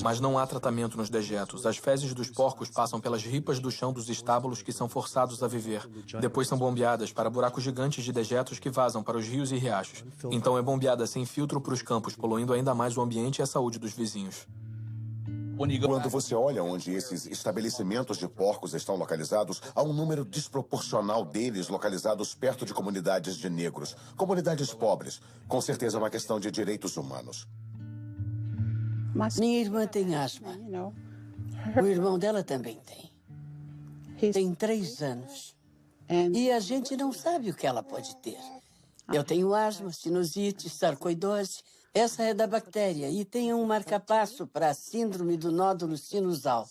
Mas não há tratamento nos dejetos. As fezes dos porcos passam pelas ripas do chão dos estábulos que são forçados a viver. Depois são bombeadas para buracos gigantes de dejetos que vazam para os rios e riachos. Então é bombeada sem filtro para os campos, poluindo ainda mais o ambiente e a saúde dos vizinhos. Quando você olha onde esses estabelecimentos de porcos estão localizados, há um número desproporcional deles localizados perto de comunidades de negros, comunidades pobres. Com certeza é uma questão de direitos humanos. Minha irmã tem asma. O irmão dela também tem. Tem 3 anos. E a gente não sabe o que ela pode ter. Eu tenho asma, sinusite, sarcoidose. Essa é da bactéria e tem um marcapasso para a síndrome do nódulo sinusal.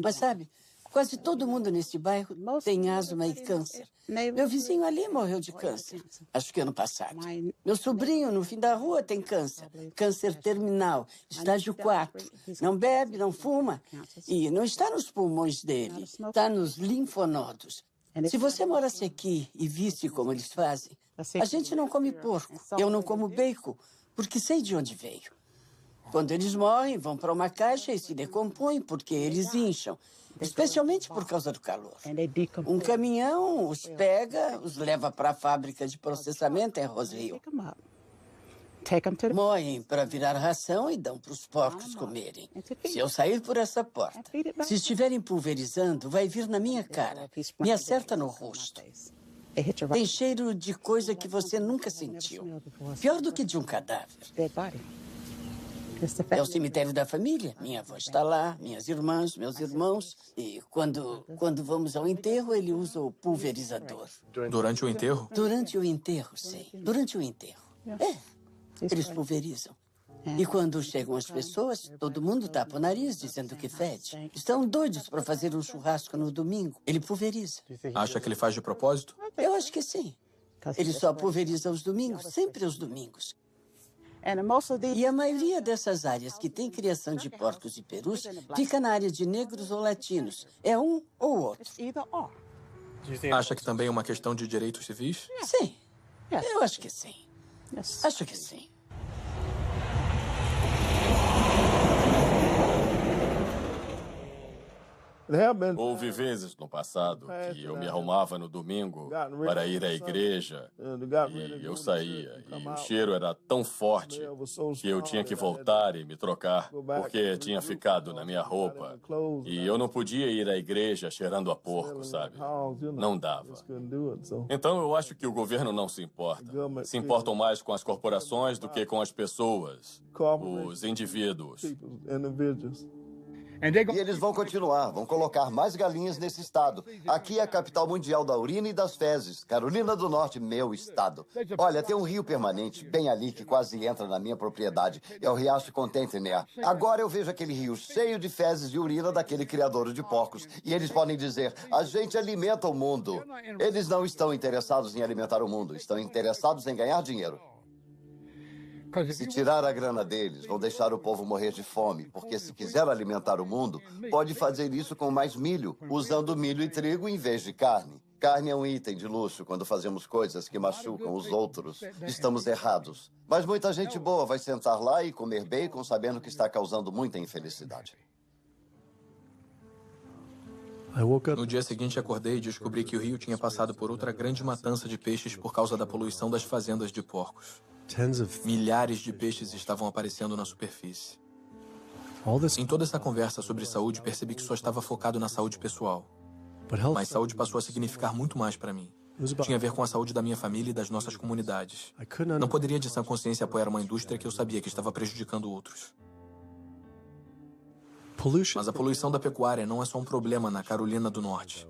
Mas sabe, quase todo mundo nesse bairro tem asma e câncer. Meu vizinho ali morreu de câncer, acho que ano passado. Meu sobrinho no fim da rua tem câncer, câncer terminal, estágio 4. Não bebe, não fuma e não está nos pulmões dele, está nos linfonodos. Se você morasse aqui e visse como eles fazem, a gente não come porco, eu não como bacon, porque sei de onde veio. Quando eles morrem, vão para uma caixa e se decompõem porque eles incham, especialmente por causa do calor. Um caminhão os pega, os leva para a fábrica de processamento em Roseville. Moem para virar ração e dão para os porcos comerem. Se eu sair por essa porta, se estiverem pulverizando, vai vir na minha cara, me acerta no rosto. Tem cheiro de coisa que você nunca sentiu. Pior do que de um cadáver. É o cemitério da família. Minha avó está lá, minhas irmãs, meus irmãos. E quando vamos ao enterro, ele usa o pulverizador. Durante o enterro? Durante o enterro, sim. Durante o enterro. Eles pulverizam. E quando chegam as pessoas, todo mundo tapa o nariz dizendo que fede. Estão doidos para fazer um churrasco no domingo. Ele pulveriza. Acha que ele faz de propósito? Eu acho que sim. Ele só pulveriza aos domingos, sempre aos domingos. E a maioria dessas áreas que tem criação de porcos e perus fica na área de negros ou latinos. É um ou outro. Acha que também é uma questão de direitos civis? Sim. Eu acho que sim. Acho que sim. Houve vezes no passado que eu me arrumava no domingo para ir à igreja e eu saía. E o cheiro era tão forte que eu tinha que voltar e me trocar porque tinha ficado na minha roupa. E eu não podia ir à igreja cheirando a porco, sabe? Não dava. Então eu acho que o governo não se importa. Se importam mais com as corporações do que com as pessoas, os indivíduos. E eles vão continuar, vão colocar mais galinhas nesse estado. Aqui é a capital mundial da urina e das fezes. Carolina do Norte, meu estado. Olha, tem um rio permanente bem ali que quase entra na minha propriedade. É o Riacho Contentiner. Agora eu vejo aquele rio cheio de fezes e urina daquele criador de porcos. E eles podem dizer, a gente alimenta o mundo. Eles não estão interessados em alimentar o mundo, estão interessados em ganhar dinheiro. Se tirar a grana deles, vão deixar o povo morrer de fome, porque se quiser alimentar o mundo, pode fazer isso com mais milho, usando milho e trigo em vez de carne. Carne é um item de luxo quando fazemos coisas que machucam os outros. Estamos errados. Mas muita gente boa vai sentar lá e comer bacon sabendo que está causando muita infelicidade. No dia seguinte, acordei e descobri que o rio tinha passado por outra grande matança de peixes por causa da poluição das fazendas de porcos. Milhares de peixes estavam aparecendo na superfície. Em toda essa conversa sobre saúde, percebi que só estava focado na saúde pessoal. Mas saúde passou a significar muito mais para mim. Tinha a ver com a saúde da minha família e das nossas comunidades. Não poderia, de sã consciência, apoiar uma indústria que eu sabia que estava prejudicando outros. Mas a poluição da pecuária não é só um problema na Carolina do Norte.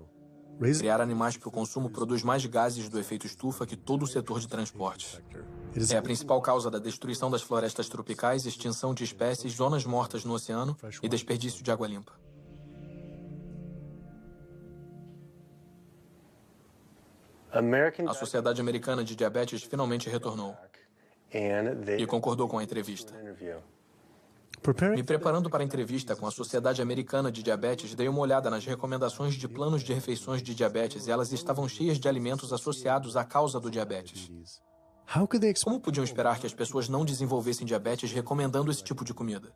Criar animais para o consumo produz mais gases do efeito estufa que todo o setor de transportes. É a principal causa da destruição das florestas tropicais, extinção de espécies, zonas mortas no oceano e desperdício de água limpa. A Sociedade Americana de Diabetes finalmente retornou e concordou com a entrevista. Me preparando para a entrevista com a Sociedade Americana de Diabetes, dei uma olhada nas recomendações de planos de refeições de diabetes e elas estavam cheias de alimentos associados à causa do diabetes. Como podiam esperar que as pessoas não desenvolvessem diabetes recomendando esse tipo de comida?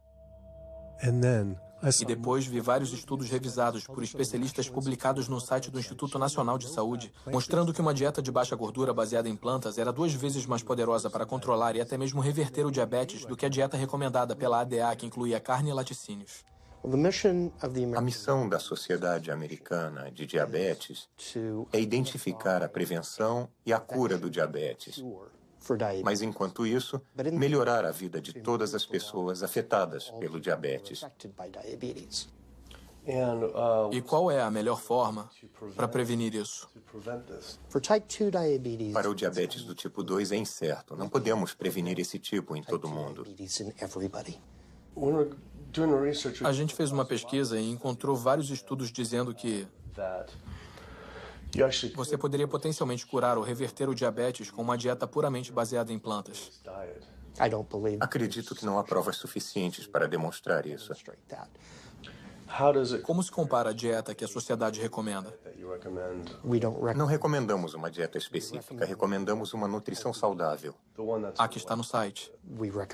E depois vi vários estudos revisados por especialistas publicados no site do Instituto Nacional de Saúde, mostrando que uma dieta de baixa gordura baseada em plantas era 2 vezes mais poderosa para controlar e até mesmo reverter o diabetes do que a dieta recomendada pela ADA, que incluía carne e laticínios. A missão da Sociedade Americana de Diabetes é identificar a prevenção e a cura do diabetes. Mas, enquanto isso, melhorar a vida de todas as pessoas afetadas pelo diabetes. E qual é a melhor forma para prevenir isso? Para o diabetes do tipo 2 é incerto. Não podemos prevenir esse tipo em todo mundo. A gente fez uma pesquisa e encontrou vários estudos dizendo que você poderia potencialmente curar ou reverter o diabetes com uma dieta puramente baseada em plantas. Acredito que não há provas suficientes para demonstrar isso. Como se compara a dieta que a sociedade recomenda? Não recomendamos uma dieta específica, recomendamos uma nutrição saudável. A que está no site.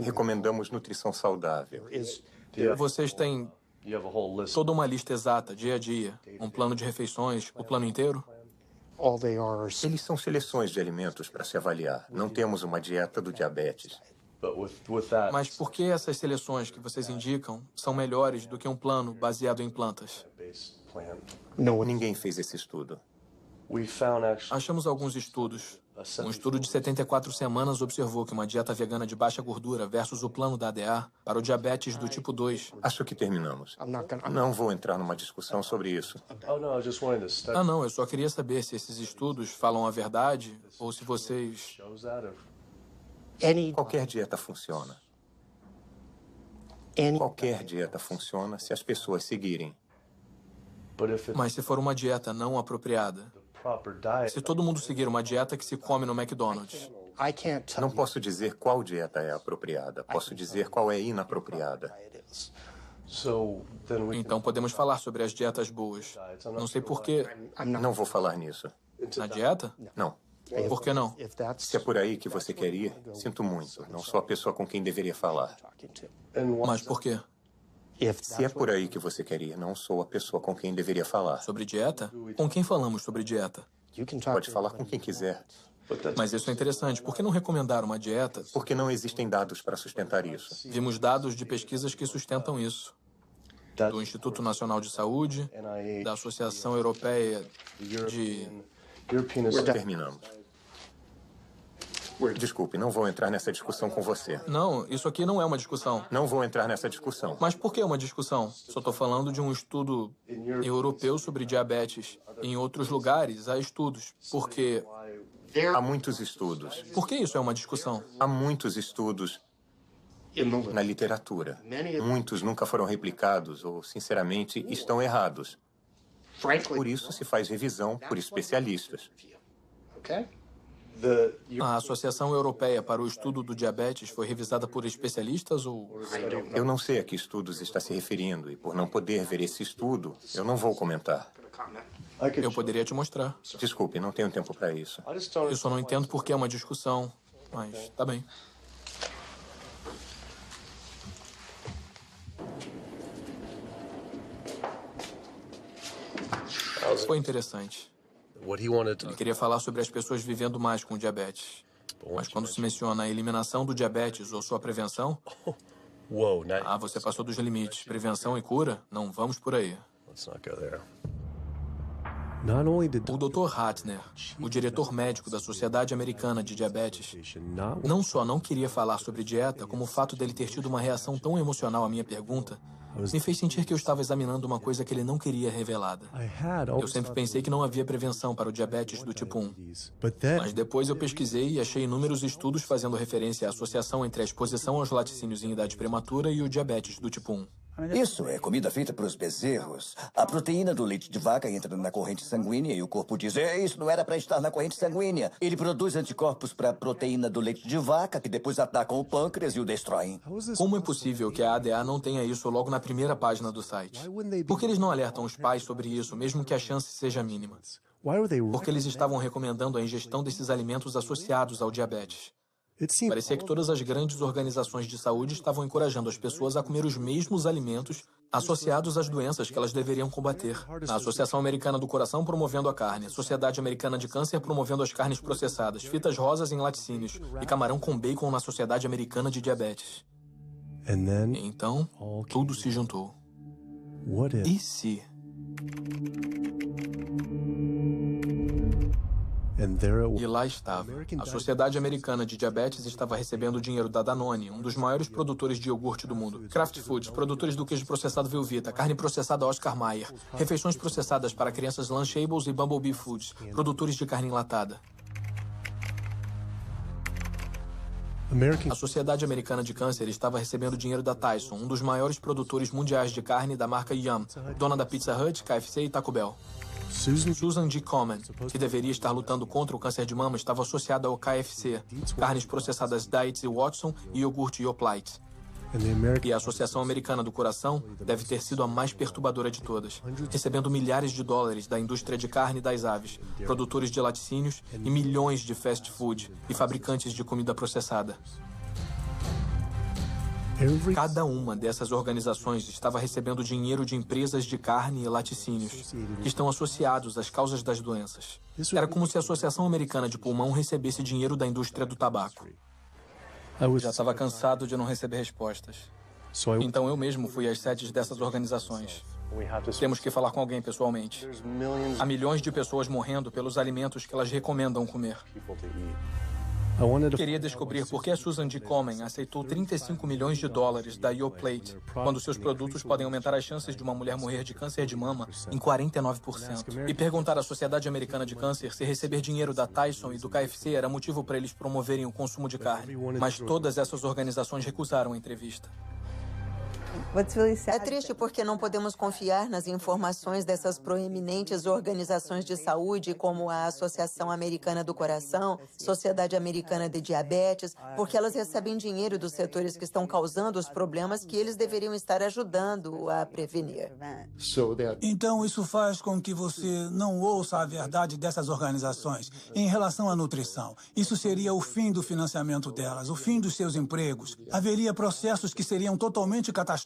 Recomendamos nutrição saudável. Vocês têm toda uma lista exata, dia a dia, um plano de refeições, o plano inteiro? Eles são seleções de alimentos para se avaliar. Não temos uma dieta do diabetes. Mas por que essas seleções que vocês indicam são melhores do que um plano baseado em plantas? Ninguém fez esse estudo. Achamos alguns estudos Um estudo de 74 semanas observou que uma dieta vegana de baixa gordura versus o plano da ADA para o diabetes do tipo 2... Acho que terminamos. Não vou entrar numa discussão sobre isso. Ah, não, eu só queria saber se esses estudos falam a verdade ou se vocês... Qualquer dieta funciona. Qualquer dieta funciona se as pessoas seguirem. Mas se for uma dieta não apropriada, se todo mundo seguir uma dieta que se come no McDonald's... Não posso dizer qual dieta é apropriada. Posso dizer qual é inapropriada. Então podemos falar sobre as dietas boas. Não sei por quê. Não vou falar nisso. Na dieta? Não. Por que não? Se é por aí que você quer ir, sinto muito. Não sou a pessoa com quem deveria falar. Mas por quê? Se é por aí que você quer ir, não sou a pessoa com quem deveria falar. Sobre dieta? Com quem falamos sobre dieta? Pode falar com quem quiser. Mas isso é interessante. Por que não recomendar uma dieta? Porque não existem dados para sustentar isso. Vimos dados de pesquisas que sustentam isso. Do Instituto Nacional de Saúde, da Associação Europeia de... Terminamos. Desculpe, não vou entrar nessa discussão com você. Não, isso aqui não é uma discussão. Não vou entrar nessa discussão. Mas por que uma discussão? Só estou falando de um estudo europeu sobre diabetes. Em outros lugares, há estudos. Porque... Há muitos estudos. Por que isso é uma discussão? Há muitos estudos na literatura. Muitos nunca foram replicados ou, sinceramente, estão errados. Por isso se faz revisão por especialistas. A Associação Europeia para o Estudo do Diabetes foi revisada por especialistas ou... Eu não sei a que estudos está se referindo e, por não poder ver esse estudo, eu não vou comentar. Eu poderia te mostrar. Desculpe, não tenho tempo para isso. Eu só não entendo por que é uma discussão, mas tá bem. Foi interessante. Ele queria falar sobre as pessoas vivendo mais com diabetes. Mas quando se menciona a eliminação do diabetes ou sua prevenção... Ah, você passou dos limites. Prevenção e cura? Não vamos por aí. O Dr. Ratner, o diretor médico da Sociedade Americana de Diabetes, não só não queria falar sobre dieta, como o fato dele ter tido uma reação tão emocional à minha pergunta me fez sentir que eu estava examinando uma coisa que ele não queria revelada. Eu sempre pensei que não havia prevenção para o diabetes do tipo 1. Mas depois eu pesquisei e achei inúmeros estudos fazendo referência à associação entre a exposição aos laticínios em idade prematura e o diabetes do tipo 1. Isso é comida feita para os bezerros. A proteína do leite de vaca entra na corrente sanguínea e o corpo diz: isso não era para estar na corrente sanguínea. Ele produz anticorpos para a proteína do leite de vaca, que depois atacam o pâncreas e o destroem. Como é possível que a ADA não tenha isso logo na primeira página do site? Por que eles não alertam os pais sobre isso, mesmo que a chance seja mínima? Porque eles estavam recomendando a ingestão desses alimentos associados ao diabetes. Parecia que todas as grandes organizações de saúde estavam encorajando as pessoas a comer os mesmos alimentos associados às doenças que elas deveriam combater. A Associação Americana do Coração promovendo a carne, a Sociedade Americana de Câncer promovendo as carnes processadas, fitas rosas em laticínios e camarão com bacon na Sociedade Americana de Diabetes. Então, tudo se juntou. E se... E lá estava. A Sociedade Americana de Diabetes estava recebendo dinheiro da Danone, um dos maiores produtores de iogurte do mundo. Kraft Foods, produtores do queijo processado Velveeta, carne processada Oscar Mayer, refeições processadas para crianças Lunchables e Bumblebee Foods, produtores de carne enlatada. A Sociedade Americana de Câncer estava recebendo dinheiro da Tyson, um dos maiores produtores mundiais de carne da marca Yum, dona da Pizza Hut, KFC e Taco Bell. Susan G. Komen, que deveria estar lutando contra o câncer de mama, estava associada ao KFC, carnes processadas Diets e Watson e iogurte Yoplait. E a Associação Americana do Coração deve ter sido a mais perturbadora de todas, recebendo milhares de dólares da indústria de carne das aves, produtores de laticínios e milhões de fast food e fabricantes de comida processada. Cada uma dessas organizações estava recebendo dinheiro de empresas de carne e laticínios, que estão associados às causas das doenças. Era como se a Associação Americana de Pulmão recebesse dinheiro da indústria do tabaco. Já estava cansado de não receber respostas. Então eu mesmo fui às sedes dessas organizações. Temos que falar com alguém pessoalmente. Há milhões de pessoas morrendo pelos alimentos que elas recomendam comer. Queria descobrir por que a Susan G. Komen aceitou $35 milhões da Yoplait, quando seus produtos podem aumentar as chances de uma mulher morrer de câncer de mama em 49%. E perguntar à Sociedade Americana de Câncer se receber dinheiro da Tyson e do KFC era motivo para eles promoverem o consumo de carne. Mas todas essas organizações recusaram a entrevista. É triste porque não podemos confiar nas informações dessas proeminentes organizações de saúde, como a Associação Americana do Coração, Sociedade Americana de Diabetes, porque elas recebem dinheiro dos setores que estão causando os problemas que eles deveriam estar ajudando a prevenir. Então, isso faz com que você não ouça a verdade dessas organizações em relação à nutrição. Isso seria o fim do financiamento delas, o fim dos seus empregos. Haveria processos que seriam totalmente catastróficos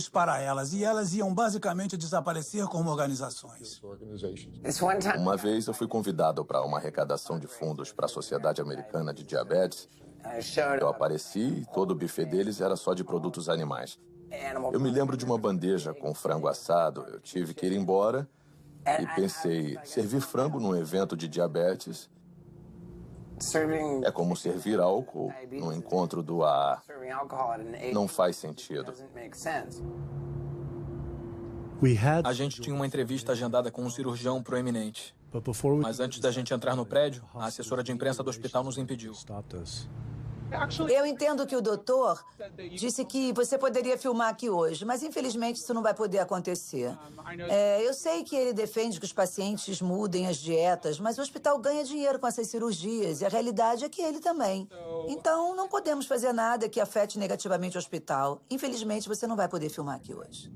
para elas, e elas iam basicamente desaparecer como organizações. Uma vez eu fui convidado para uma arrecadação de fundos para a Sociedade Americana de Diabetes. Eu apareci e todo o buffet deles era só de produtos animais. Eu me lembro de uma bandeja com frango assado. Eu tive que ir embora e pensei, servir frango num evento de diabetes é como servir álcool no encontro do AA. Não faz sentido. A gente tinha uma entrevista agendada com um cirurgião proeminente. Mas antes da gente entrar no prédio, a assessora de imprensa do hospital nos impediu. Eu entendo que o doutor disse que você poderia filmar aqui hoje, mas infelizmente isso não vai poder acontecer. Eu sei que ele defende que os pacientes mudem as dietas, mas o hospital ganha dinheiro com essas cirurgias e a realidade é que ele também. Então, não podemos fazer nada que afete negativamente o hospital. Infelizmente, você não vai poder filmar aqui hoje.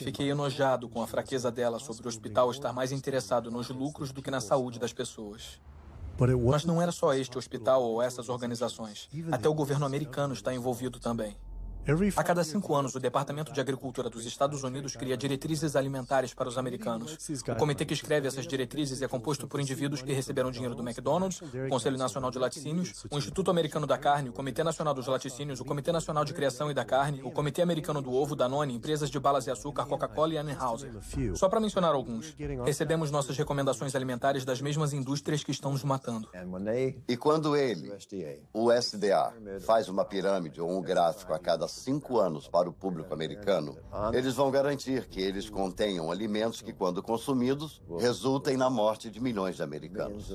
Fiquei enojado com a fraqueza dela sobre o hospital estar mais interessado nos lucros do que na saúde das pessoas. Mas não era só este hospital ou essas organizações. Até o governo americano está envolvido também. A cada 5 anos, o Departamento de Agricultura dos Estados Unidos cria diretrizes alimentares para os americanos. O comitê que escreve essas diretrizes é composto por indivíduos que receberam dinheiro do McDonald's, o Conselho Nacional de Laticínios, o Instituto Americano da Carne, o Comitê Nacional dos Laticínios, o Comitê Nacional de Criação e da Carne, o Comitê Americano do Ovo, Danone, empresas de balas e açúcar, Coca-Cola e Anheuser. Só para mencionar alguns, recebemos nossas recomendações alimentares das mesmas indústrias que estão nos matando. E quando ele, o SDA, faz uma pirâmide ou um gráfico a cada 5 anos para o público americano, eles vão garantir que eles contenham alimentos que, quando consumidos, resultem na morte de milhões de americanos.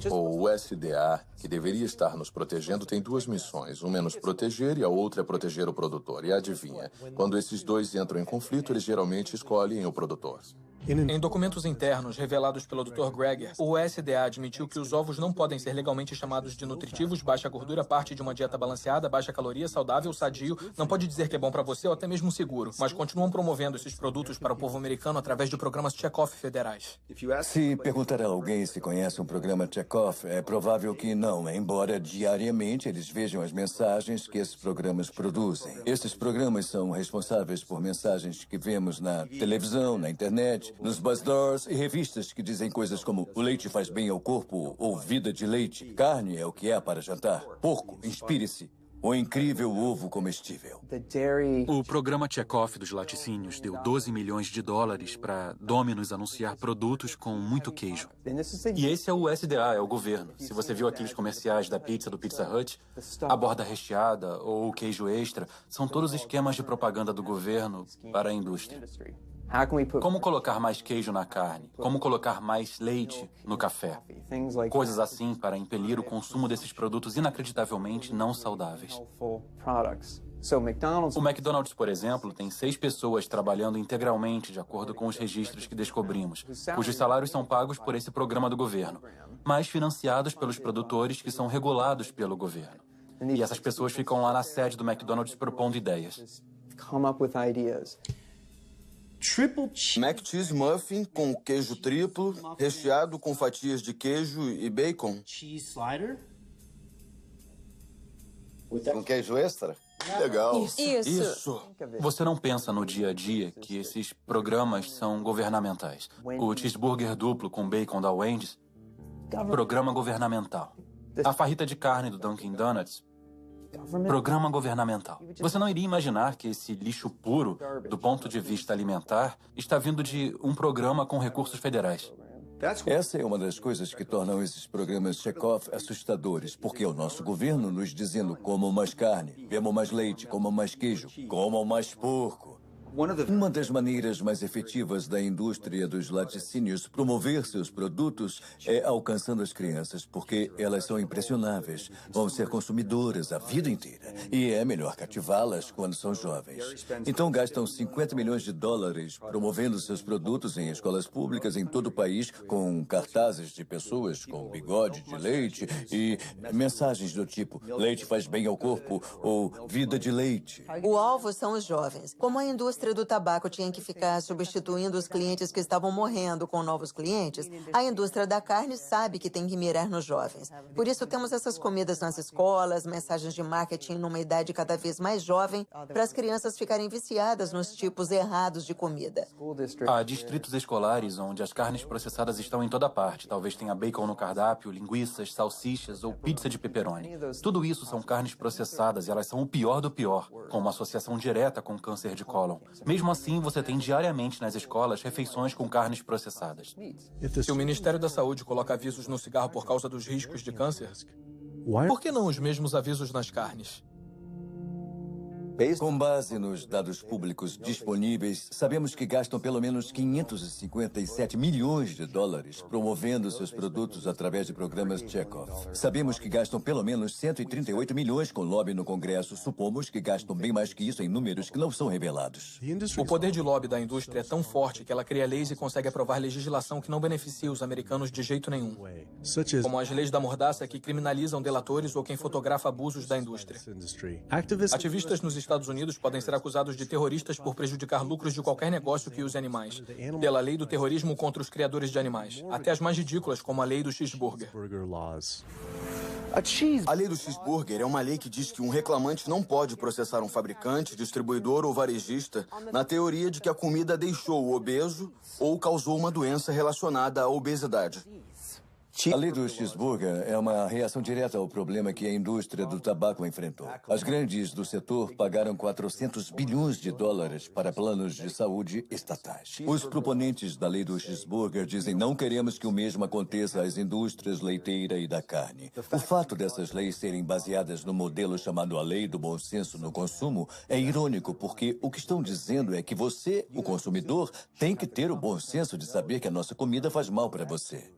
O USDA, que deveria estar nos protegendo, tem 2 missões. Uma é nos proteger e a outra é proteger o produtor. E adivinha, quando esses dois entram em conflito, eles geralmente escolhem o produtor. Em documentos internos revelados pelo Dr. Greger, o USDA admitiu que os ovos não podem ser legalmente chamados de nutritivos, baixa gordura, parte de uma dieta balanceada, baixa caloria, saudável, sadio, não pode dizer que é bom para você ou até mesmo seguro, mas continuam promovendo esses produtos para o povo americano através de programas check-off federais. Se perguntar a alguém se conhece um programa check-off, é provável que não, embora diariamente eles vejam as mensagens que esses programas produzem. Esses programas são responsáveis por mensagens que vemos na televisão, na internet, nos bazaars e revistas que dizem coisas como o leite faz bem ao corpo ou vida de leite, carne é o que é para jantar, porco, inspire-se, o incrível ovo comestível. O programa Check-Off dos laticínios deu $12 milhões para Domino's anunciar produtos com muito queijo. E esse é o USDA, é o governo. Se você viu aqueles comerciais da pizza do Pizza Hut, a borda recheada ou o queijo extra, são todos esquemas de propaganda do governo para a indústria. Como colocar mais queijo na carne? Como colocar mais leite no café? Coisas assim para impelir o consumo desses produtos inacreditavelmente não saudáveis. O McDonald's, por exemplo, tem 6 pessoas trabalhando integralmente de acordo com os registros que descobrimos, cujos salários são pagos por esse programa do governo, mas financiados pelos produtores que são regulados pelo governo. E essas pessoas ficam lá na sede do McDonald's propondo ideias. Mac Cheese Muffin com queijo triplo, recheado com fatias de queijo e bacon. Com queijo extra? Legal. Isso. Você não pensa no dia a dia que esses programas são governamentais. O cheeseburger duplo com bacon da Wendy's, programa governamental. A farrita de carne do Dunkin' Donuts, Programa governamental. Você não iria imaginar que esse lixo puro, do ponto de vista alimentar, está vindo de um programa com recursos federais. Essa é uma das coisas que tornam esses programas Chekhov assustadores, porque é o nosso governo nos dizendo comam mais carne, bebam mais leite, comam mais queijo, comam mais porco. Uma das maneiras mais efetivas da indústria dos laticínios promover seus produtos é alcançando as crianças, porque elas são impressionáveis, vão ser consumidoras a vida inteira, e é melhor cativá-las quando são jovens. Então gastam 50 milhões de dólares promovendo seus produtos em escolas públicas em todo o país, com cartazes de pessoas com bigode de leite e mensagens do tipo leite faz bem ao corpo ou vida de leite. O alvo são os jovens. Como a indústria do tabaco tinha que ficar substituindo os clientes que estavam morrendo com novos clientes, a indústria da carne sabe que tem que mirar nos jovens. Por isso temos essas comidas nas escolas, mensagens de marketing numa idade cada vez mais jovem, para as crianças ficarem viciadas nos tipos errados de comida. Há distritos escolares onde as carnes processadas estão em toda parte. Talvez tenha bacon no cardápio, linguiças, salsichas ou pizza de pepperoni. Tudo isso são carnes processadas e elas são o pior do pior, com uma associação direta com câncer de cólon. Mesmo assim, você tem diariamente nas escolas refeições com carnes processadas. Se o Ministério da Saúde coloca avisos no cigarro por causa dos riscos de câncer, por que não os mesmos avisos nas carnes? Com base nos dados públicos disponíveis, sabemos que gastam pelo menos 557 milhões de dólares promovendo seus produtos através de programas Chekhov. Sabemos que gastam pelo menos 138 milhões com lobby no Congresso. Supomos que gastam bem mais que isso em números que não são revelados. O poder de lobby da indústria é tão forte que ela cria leis e consegue aprovar legislação que não beneficia os americanos de jeito nenhum. Como as leis da mordaça que criminalizam delatores ou quem fotografa abusos da indústria. Ativistas nos Estados Unidos podem ser acusados de terroristas por prejudicar lucros de qualquer negócio que use animais, pela lei do terrorismo contra os criadores de animais, até as mais ridículas, como a lei do cheeseburger. A lei do cheeseburger é uma lei que diz que um reclamante não pode processar um fabricante, distribuidor ou varejista na teoria de que a comida deixou o obeso ou causou uma doença relacionada à obesidade. A lei do cheeseburger é uma reação direta ao problema que a indústria do tabaco enfrentou. As grandes do setor pagaram 400 bilhões de dólares para planos de saúde estatais. Os proponentes da lei do cheeseburger dizem não queremos que o mesmo aconteça às indústrias leiteira e da carne. O fato dessas leis serem baseadas no modelo chamado a lei do bom senso no consumo é irônico, porque o que estão dizendo é que você, o consumidor, tem que ter o bom senso de saber que a nossa comida faz mal para você.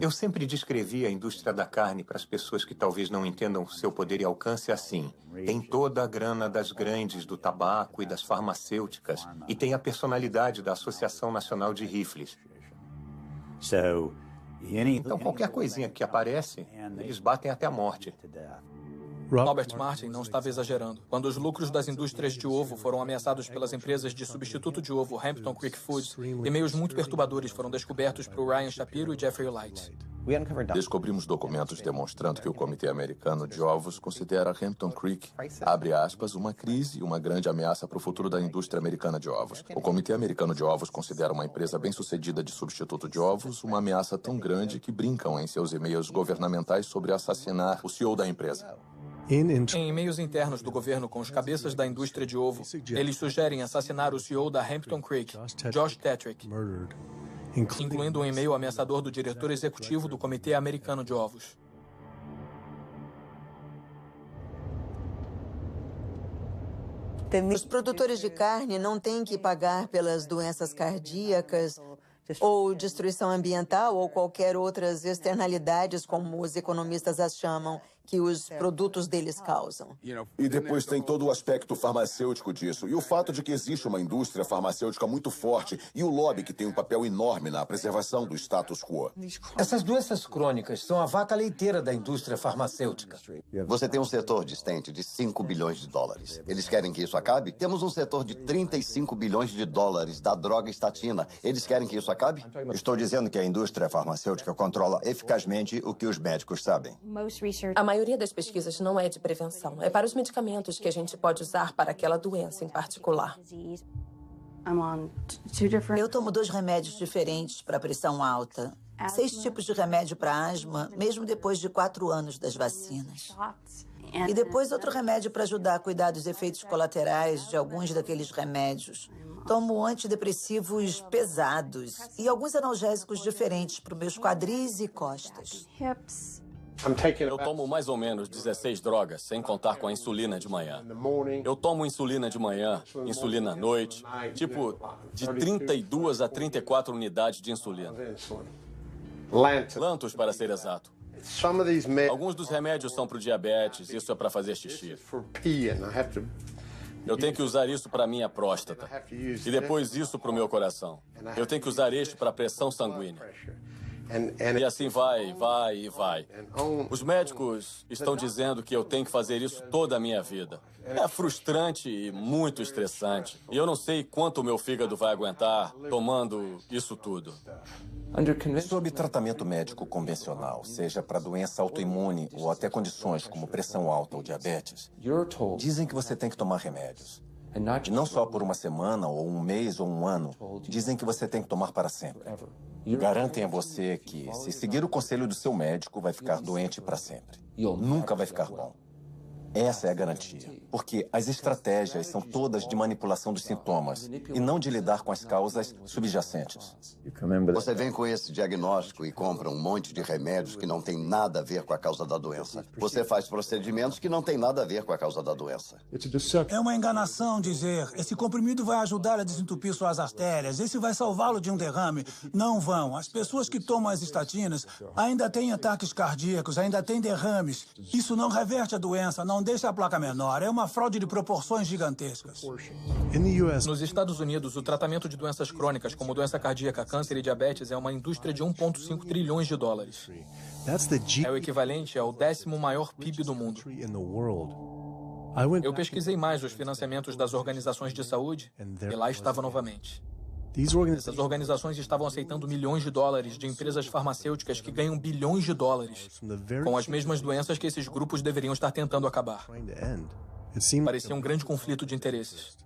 Eu sempre descrevi a indústria da carne para as pessoas que talvez não entendam seu poder e alcance assim. Tem toda a grana das grandes do tabaco e das farmacêuticas e tem a personalidade da Associação Nacional de Rifles. Então, qualquer coisinha que aparece, eles batem até a morte. Robert Martin não estava exagerando. Quando os lucros das indústrias de ovo foram ameaçados pelas empresas de substituto de ovo Hampton Creek Foods, e-mails muito perturbadores foram descobertos por Ryan Shapiro e Jeffrey Light. Descobrimos documentos demonstrando que o Comitê Americano de Ovos considera Hampton Creek, abre aspas, uma crise e uma grande ameaça para o futuro da indústria americana de ovos. O Comitê Americano de Ovos considera uma empresa bem-sucedida de substituto de ovos uma ameaça tão grande que brincam em seus e-mails governamentais sobre assassinar o CEO da empresa. Em e-mails internos do governo com os cabeças da indústria de ovo, eles sugerem assassinar o CEO da Hampton Creek, Josh Tetrick, incluindo um e-mail ameaçador do diretor executivo do Comitê Americano de Ovos. Os produtores de carne não têm que pagar pelas doenças cardíacas ou destruição ambiental ou qualquer outras externalidades, como os economistas as chamam, que os produtos deles causam. E depois tem todo o aspecto farmacêutico disso. E o fato de que existe uma indústria farmacêutica muito forte e o lobby que tem um papel enorme na preservação do status quo. Essas doenças crônicas são a vaca leiteira da indústria farmacêutica. Você tem um setor distante de 5 bilhões de dólares. Eles querem que isso acabe? Temos um setor de 35 bilhões de dólares da droga estatina. Eles querem que isso acabe? Estou dizendo que a indústria farmacêutica controla eficazmente o que os médicos sabem. A maioria das pesquisas não é de prevenção. É para os medicamentos que a gente pode usar para aquela doença em particular. Eu tomo 2 remédios diferentes para pressão alta. 6 tipos de remédio para asma, mesmo depois de 4 anos das vacinas. E depois outro remédio para ajudar a cuidar dos efeitos colaterais de alguns daqueles remédios. Tomo antidepressivos pesados e alguns analgésicos diferentes para os meus quadris e costas. Eu tomo mais ou menos 16 drogas, sem contar com a insulina de manhã. Eu tomo insulina de manhã, insulina à noite, tipo de 32 a 34 unidades de insulina. Lantus, para ser exato. Alguns dos remédios são para o diabetes, isso é para fazer xixi. Eu tenho que usar isso para minha próstata. E depois isso para o meu coração. Eu tenho que usar este para a pressão sanguínea. E assim vai. Os médicos estão dizendo que eu tenho que fazer isso toda a minha vida. É frustrante e muito estressante. E eu não sei quanto o meu fígado vai aguentar tomando isso tudo. Sob tratamento médico convencional, seja para doença autoimune ou até condições como pressão alta ou diabetes, dizem que você tem que tomar remédios. E não só por uma semana, ou um mês, ou um ano. Dizem que você tem que tomar para sempre. Garantem a você que, se seguir o conselho do seu médico, vai ficar doente para sempre. Nunca vai ficar bom. Essa é a garantia. Porque as estratégias são todas de manipulação dos sintomas e não de lidar com as causas subjacentes. Você vem com esse diagnóstico e compra um monte de remédios que não tem nada a ver com a causa da doença. Você faz procedimentos que não tem nada a ver com a causa da doença. É uma enganação dizer, esse comprimido vai ajudar a desentupir suas artérias, esse vai salvá-lo de um derrame. Não vão. As pessoas que tomam as estatinas ainda têm ataques cardíacos, ainda têm derrames. Isso não reverte a doença, não deixa a placa menor. É uma fraude de proporções gigantescas. Nos Estados Unidos, o tratamento de doenças crônicas, como doença cardíaca, câncer e diabetes, é uma indústria de 1,5 trilhões de dólares. É o equivalente ao 10º maior PIB do mundo. Eu pesquisei mais os financiamentos das organizações de saúde e lá estava novamente. Essas organizações estavam aceitando milhões de dólares de empresas farmacêuticas que ganham bilhões de dólares com as mesmas doenças que esses grupos deveriam estar tentando acabar. Parecia um grande conflito de interesses.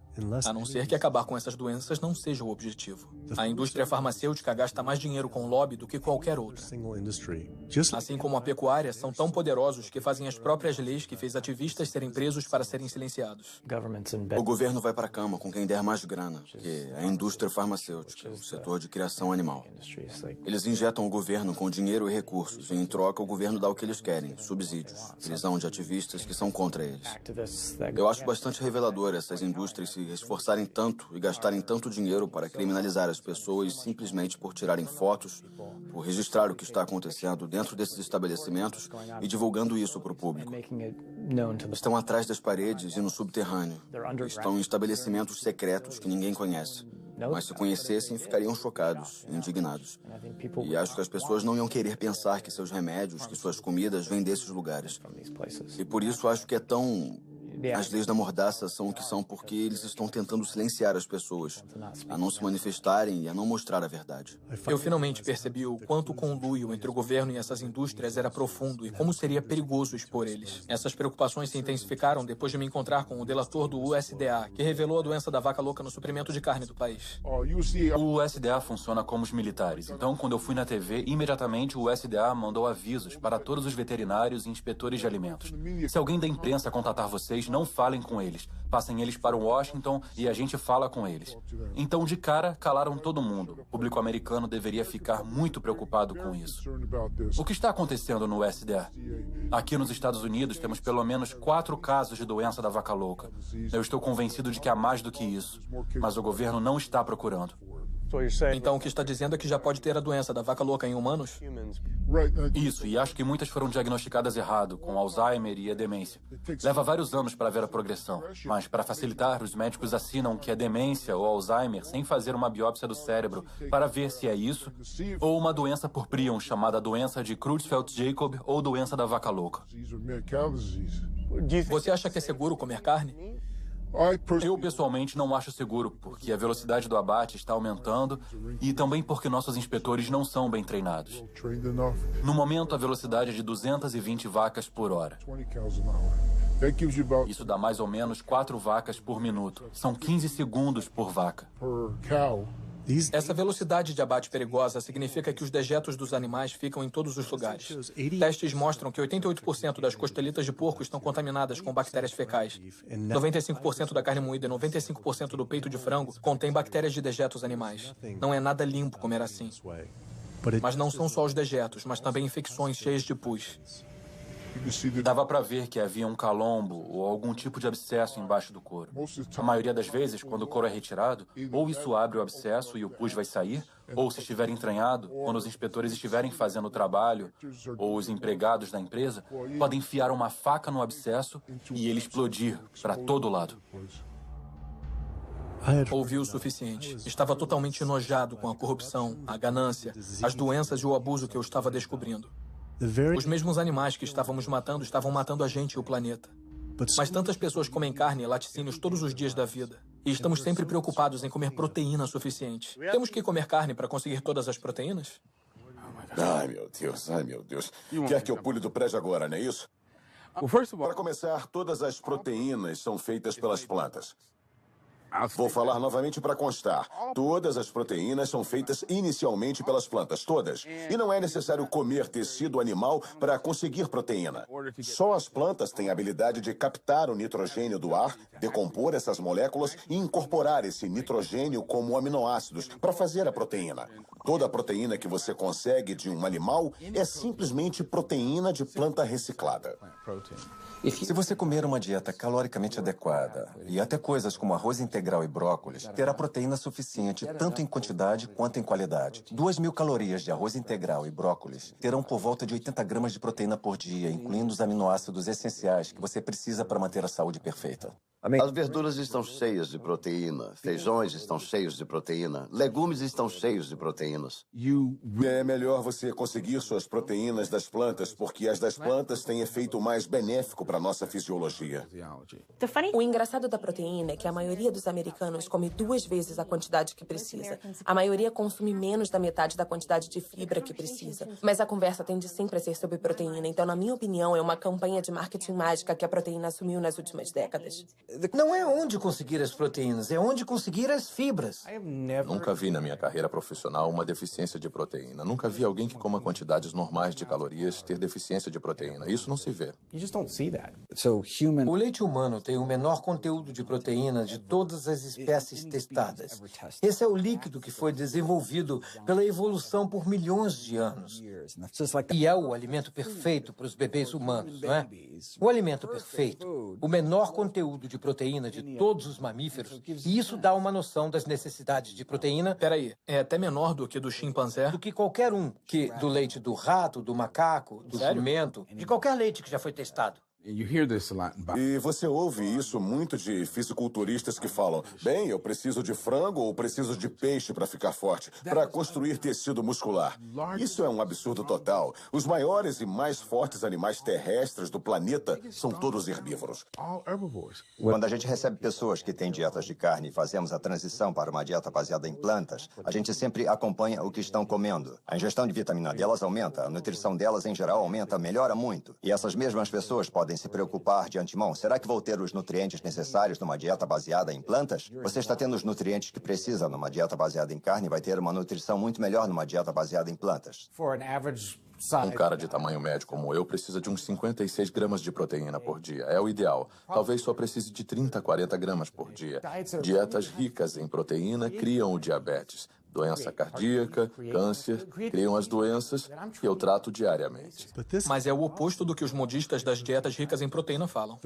A não ser que acabar com essas doenças não seja o objetivo. A indústria farmacêutica gasta mais dinheiro com lobby do que qualquer outra. Assim como a pecuária, são tão poderosos que fazem as próprias leis que fez ativistas serem presos para serem silenciados. O governo vai para a cama com quem der mais grana, que é a indústria farmacêutica, o setor de criação animal. Eles injetam o governo com dinheiro e recursos, e em troca o governo dá o que eles querem, subsídios, prisão de ativistas que são contra eles. Eu acho bastante revelador essas indústrias se esforçarem tanto e gastarem tanto dinheiro para criminalizar as pessoas simplesmente por tirarem fotos, por registrar o que está acontecendo dentro desses estabelecimentos e divulgando isso para o público. Estão atrás das paredes e no subterrâneo. Estão em estabelecimentos secretos que ninguém conhece. Mas se conhecessem, ficariam chocados, indignados. E acho que as pessoas não iam querer pensar que seus remédios, que suas comidas vêm desses lugares. E por isso acho que é tão... As leis da mordaça são o que são porque eles estão tentando silenciar as pessoas, a não se manifestarem e a não mostrar a verdade. Eu finalmente percebi o quanto o conluio entre o governo e essas indústrias era profundo e como seria perigoso expor eles. Essas preocupações se intensificaram depois de me encontrar com o delator do USDA, que revelou a doença da vaca louca no suprimento de carne do país. O USDA funciona como os militares. Então, quando eu fui na TV, imediatamente o USDA mandou avisos para todos os veterinários e inspetores de alimentos. Se alguém da imprensa contatar vocês, não falem com eles. Passem eles para Washington e a gente fala com eles. Então, de cara, calaram todo mundo. O público americano deveria ficar muito preocupado com isso. O que está acontecendo no USDA? Aqui nos Estados Unidos, temos pelo menos 4 casos de doença da vaca louca. Eu estou convencido de que há mais do que isso. Mas o governo não está procurando. Então, o que está dizendo é que já pode ter a doença da vaca louca em humanos? Isso, e acho que muitas foram diagnosticadas errado, com Alzheimer e a demência. Leva vários anos para ver a progressão, mas para facilitar, os médicos assinam que é demência ou Alzheimer sem fazer uma biópsia do cérebro para ver se é isso ou uma doença por prion chamada doença de Creutzfeldt-Jakob ou doença da vaca louca. Você acha que é seguro comer carne? Eu, pessoalmente, não acho seguro, porque a velocidade do abate está aumentando e também porque nossos inspetores não são bem treinados. No momento, a velocidade é de 220 vacas por hora. Isso dá mais ou menos 4 vacas por minuto. São 15 segundos por vaca. Essa velocidade de abate perigosa significa que os dejetos dos animais ficam em todos os lugares. Testes mostram que 88% das costelitas de porco estão contaminadas com bactérias fecais. 95% da carne moída e 95% do peito de frango contém bactérias de dejetos animais. Não é nada limpo comer assim. Mas não são só os dejetos, mas também infecções cheias de pus. Dava para ver que havia um calombo ou algum tipo de abscesso embaixo do couro. A maioria das vezes, quando o couro é retirado, ou isso abre o abscesso e o pus vai sair, ou se estiver entranhado, quando os inspetores estiverem fazendo o trabalho, ou os empregados da empresa, podem enfiar uma faca no abscesso e ele explodir para todo lado. Ouvi o suficiente. Estava totalmente enojado com a corrupção, a ganância, as doenças e o abuso que eu estava descobrindo. Os mesmos animais que estávamos matando estavam matando a gente e o planeta. Mas tantas pessoas comem carne e laticínios todos os dias da vida. E estamos sempre preocupados em comer proteína suficiente. Temos que comer carne para conseguir todas as proteínas? Ai, meu Deus, ai, meu Deus. Quer que eu pule do prédio agora, não é isso? Para começar, todas as proteínas são feitas pelas plantas. Vou falar novamente para constar. Todas as proteínas são feitas inicialmente pelas plantas, todas. E não é necessário comer tecido animal para conseguir proteína. Só as plantas têm a habilidade de captar o nitrogênio do ar, decompor essas moléculas e incorporar esse nitrogênio como aminoácidos para fazer a proteína. Toda a proteína que você consegue de um animal é simplesmente proteína de planta reciclada. Se você comer uma dieta caloricamente adequada e até coisas como arroz integral e brócolis, terá proteína suficiente tanto em quantidade quanto em qualidade. 2.000 calorias de arroz integral e brócolis terão por volta de 80 gramas de proteína por dia, incluindo os aminoácidos essenciais que você precisa para manter a saúde perfeita. As verduras estão cheias de proteína, feijões estão cheios de proteína, legumes estão cheios de proteínas. É melhor você conseguir suas proteínas das plantas, porque as das plantas têm efeito mais benéfico para a nossa fisiologia. O engraçado da proteína é que a maioria dos americanos come 2 vezes a quantidade que precisa. A maioria consome menos da metade da quantidade de fibra que precisa. Mas a conversa tende sempre a ser sobre proteína, então, na minha opinião, é uma campanha de marketing mágica que a proteína assumiu nas últimas décadas. Não é onde conseguir as proteínas, é onde conseguir as fibras. Nunca vi na minha carreira profissional uma deficiência de proteína. Nunca vi alguém que coma quantidades normais de calorias ter deficiência de proteína. Isso não se vê. O leite humano tem o menor conteúdo de proteína de todas as espécies testadas. Esse é o líquido que foi desenvolvido pela evolução por milhões de anos. E é o alimento perfeito para os bebês humanos, não é? O alimento perfeito, o menor conteúdo de proteína de todos os mamíferos, e isso dá uma noção das necessidades de proteína. Peraí, é até menor do que do chimpanzé? Do que qualquer um, que do leite do rato, do macaco, do jumento, de qualquer leite que já foi testado. E você ouve isso muito de fisiculturistas que falam: bem, eu preciso de frango ou preciso de peixe para ficar forte, para construir tecido muscular. Isso é um absurdo total. Os maiores e mais fortes animais terrestres do planeta são todos herbívoros. Quando a gente recebe pessoas que têm dietas de carne e fazemos a transição para uma dieta baseada em plantas, a gente sempre acompanha o que estão comendo. A ingestão de vitamina delas aumenta, a nutrição delas em geral aumenta, melhora muito. E essas mesmas pessoas podem se preocupar de antemão. Será que vou ter os nutrientes necessários numa dieta baseada em plantas? Você está tendo os nutrientes que precisa numa dieta baseada em carne e vai ter uma nutrição muito melhor numa dieta baseada em plantas. Um cara de tamanho médio como eu precisa de uns 56 gramas de proteína por dia. É o ideal. Talvez só precise de 30 a 40 gramas por dia. Dietas ricas em proteína criam o diabetes, doença cardíaca, câncer, criam as doenças que eu trato diariamente. Mas é o oposto do que os modistas das dietas ricas em proteína falam.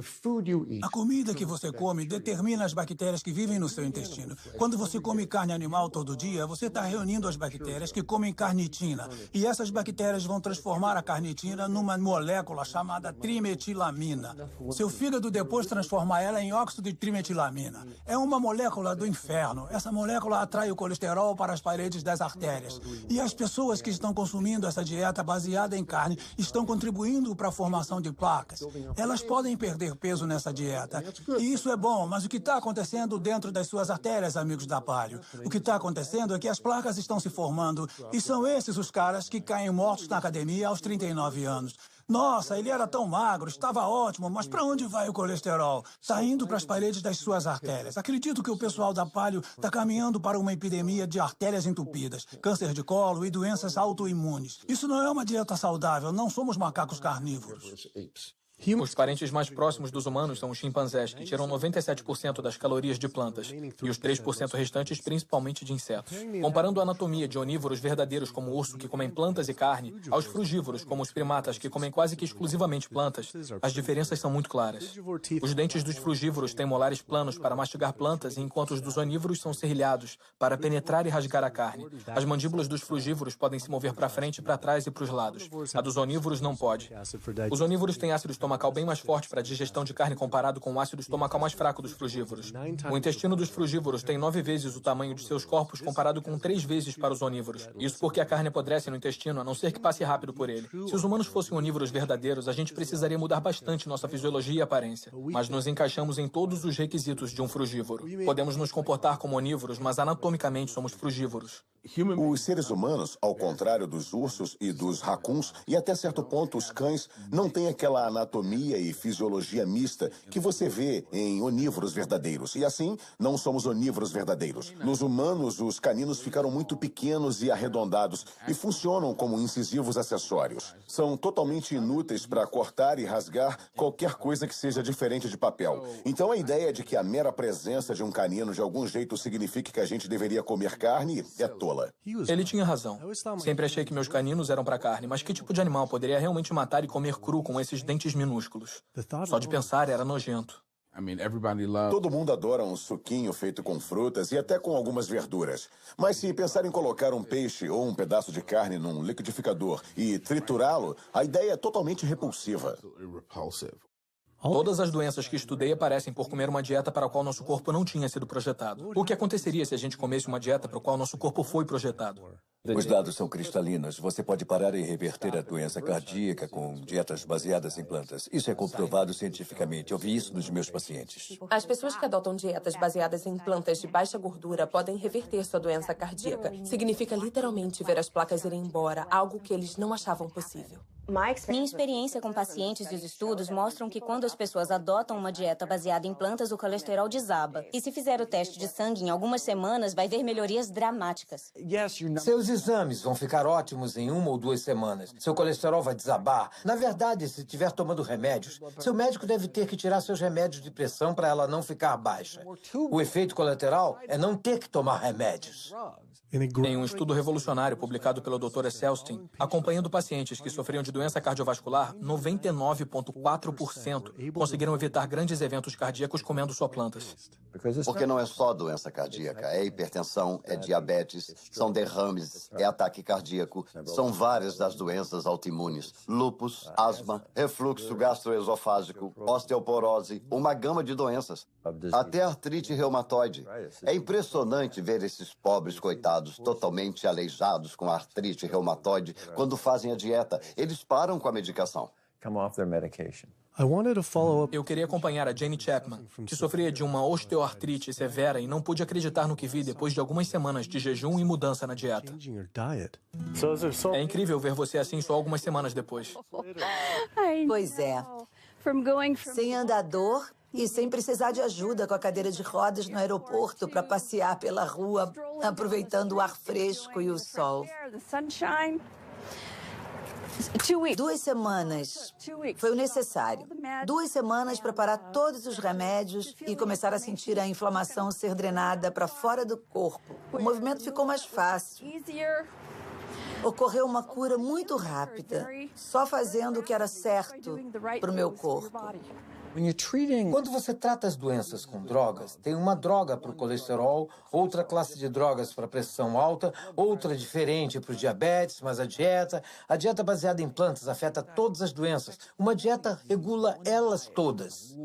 A comida que você come determina as bactérias que vivem no seu intestino. Quando você come carne animal todo dia, você está reunindo as bactérias que comem carnitina. E essas bactérias vão transformar a carnitina numa molécula chamada trimetilamina. Seu fígado depois transforma ela em óxido de trimetilamina. É uma molécula do inferno. Essa molécula atrai o colesterol para as paredes das artérias. E as pessoas que estão consumindo essa dieta baseada em carne estão contribuindo para a formação de placas. Elas podem perder peso nessa dieta. E isso é bom, mas o que está acontecendo dentro das suas artérias, amigos da Paleo? O que está acontecendo é que as placas estão se formando e são esses os caras que caem mortos na academia aos 39 anos. Nossa, ele era tão magro, estava ótimo, mas para onde vai o colesterol? Está indo para as paredes das suas artérias. Acredito que o pessoal da Paleo está caminhando para uma epidemia de artérias entupidas, câncer de colo e doenças autoimunes. Isso não é uma dieta saudável, não somos macacos carnívoros. Os parentes mais próximos dos humanos são os chimpanzés, que tiram 97% das calorias de plantas, e os 3% restantes principalmente de insetos. Comparando a anatomia de onívoros verdadeiros como o urso, que comem plantas e carne, aos frugívoros, como os primatas, que comem quase que exclusivamente plantas, as diferenças são muito claras. Os dentes dos frugívoros têm molares planos para mastigar plantas, enquanto os dos onívoros são serrilhados para penetrar e rasgar a carne. As mandíbulas dos frugívoros podem se mover para frente, para trás e para os lados. A dos onívoros não pode. Os onívoros têm ácido estomacal bem mais forte para a digestão de carne comparado com o ácido estomacal mais fraco dos frugívoros. O intestino dos frugívoros tem 9 vezes o tamanho de seus corpos comparado com 3 vezes para os onívoros. Isso porque a carne apodrece no intestino, a não ser que passe rápido por ele. Se os humanos fossem onívoros verdadeiros, a gente precisaria mudar bastante nossa fisiologia e aparência. Mas nos encaixamos em todos os requisitos de um frugívoro. Podemos nos comportar como onívoros, mas anatomicamente somos frugívoros. Os seres humanos, ao contrário dos ursos e dos racuns, e até certo ponto os cães, não têm aquela anatomia e fisiologia mista que você vê em onívoros verdadeiros. E assim, não somos onívoros verdadeiros. Nos humanos, os caninos ficaram muito pequenos e arredondados e funcionam como incisivos acessórios. São totalmente inúteis para cortar e rasgar qualquer coisa que seja diferente de papel. Então a ideia de que a mera presença de um canino de algum jeito signifique que a gente deveria comer carne é tola. Ele tinha razão. Sempre achei que meus caninos eram para carne, mas que tipo de animal poderia realmente matar e comer cru com esses dentes minúsculos? Só de pensar era nojento. Todo mundo adora um suquinho feito com frutas e até com algumas verduras. Mas se pensar em colocar um peixe ou um pedaço de carne num liquidificador e triturá-lo, a ideia é totalmente repulsiva. Todas as doenças que estudei aparecem por comer uma dieta para a qual nosso corpo não tinha sido projetado. O que aconteceria se a gente comesse uma dieta para a qual nosso corpo foi projetado? Os dados são cristalinos. Você pode parar e reverter a doença cardíaca com dietas baseadas em plantas. Isso é comprovado cientificamente. Eu vi isso nos meus pacientes. As pessoas que adotam dietas baseadas em plantas de baixa gordura podem reverter sua doença cardíaca. Significa literalmente ver as placas irem embora, algo que eles não achavam possível. Minha experiência com pacientes e os estudos mostram que quando as pessoas adotam uma dieta baseada em plantas, o colesterol desaba. E se fizer o teste de sangue em algumas semanas, vai ver melhorias dramáticas. Seus exames vão ficar ótimos em 1 ou 2 semanas. Seu colesterol vai desabar. Na verdade, se estiver tomando remédios, seu médico deve ter que tirar seus remédios de pressão para ela não ficar baixa. O efeito colateral é não ter que tomar remédios. Em um estudo revolucionário publicado pelo Dr. Esselstyn, acompanhando pacientes que sofriam de doença cardiovascular, 99,4% conseguiram evitar grandes eventos cardíacos comendo só plantas. Porque não é só doença cardíaca, é hipertensão, é diabetes, são derrames, é ataque cardíaco, são várias das doenças autoimunes, lúpus, asma, refluxo gastroesofágico, osteoporose, uma gama de doenças, até artrite reumatoide. É impressionante ver esses pobres coitados totalmente aleijados com artrite reumatoide quando fazem a dieta. Eles param com a medicação. Eu queria acompanhar a Jane Chapman, que sofria de uma osteoartrite severa e não pude acreditar no que vi depois de algumas semanas de jejum e mudança na dieta. É incrível ver você assim só algumas semanas depois. Pois é. Sem andador e sem precisar de ajuda com a cadeira de rodas no aeroporto para passear pela rua, aproveitando o ar fresco e o sol. 2 semanas foi o necessário. 2 semanas para parar todos os remédios e começar a sentir a inflamação ser drenada para fora do corpo. O movimento ficou mais fácil. Ocorreu uma cura muito rápida, só fazendo o que era certo para o meu corpo. Quando você trata as doenças com drogas, tem uma droga para o colesterol, outra classe de drogas para a pressão alta, outra diferente para o diabetes, mas a dieta baseada em plantas afeta todas as doenças. Uma dieta regula elas todas.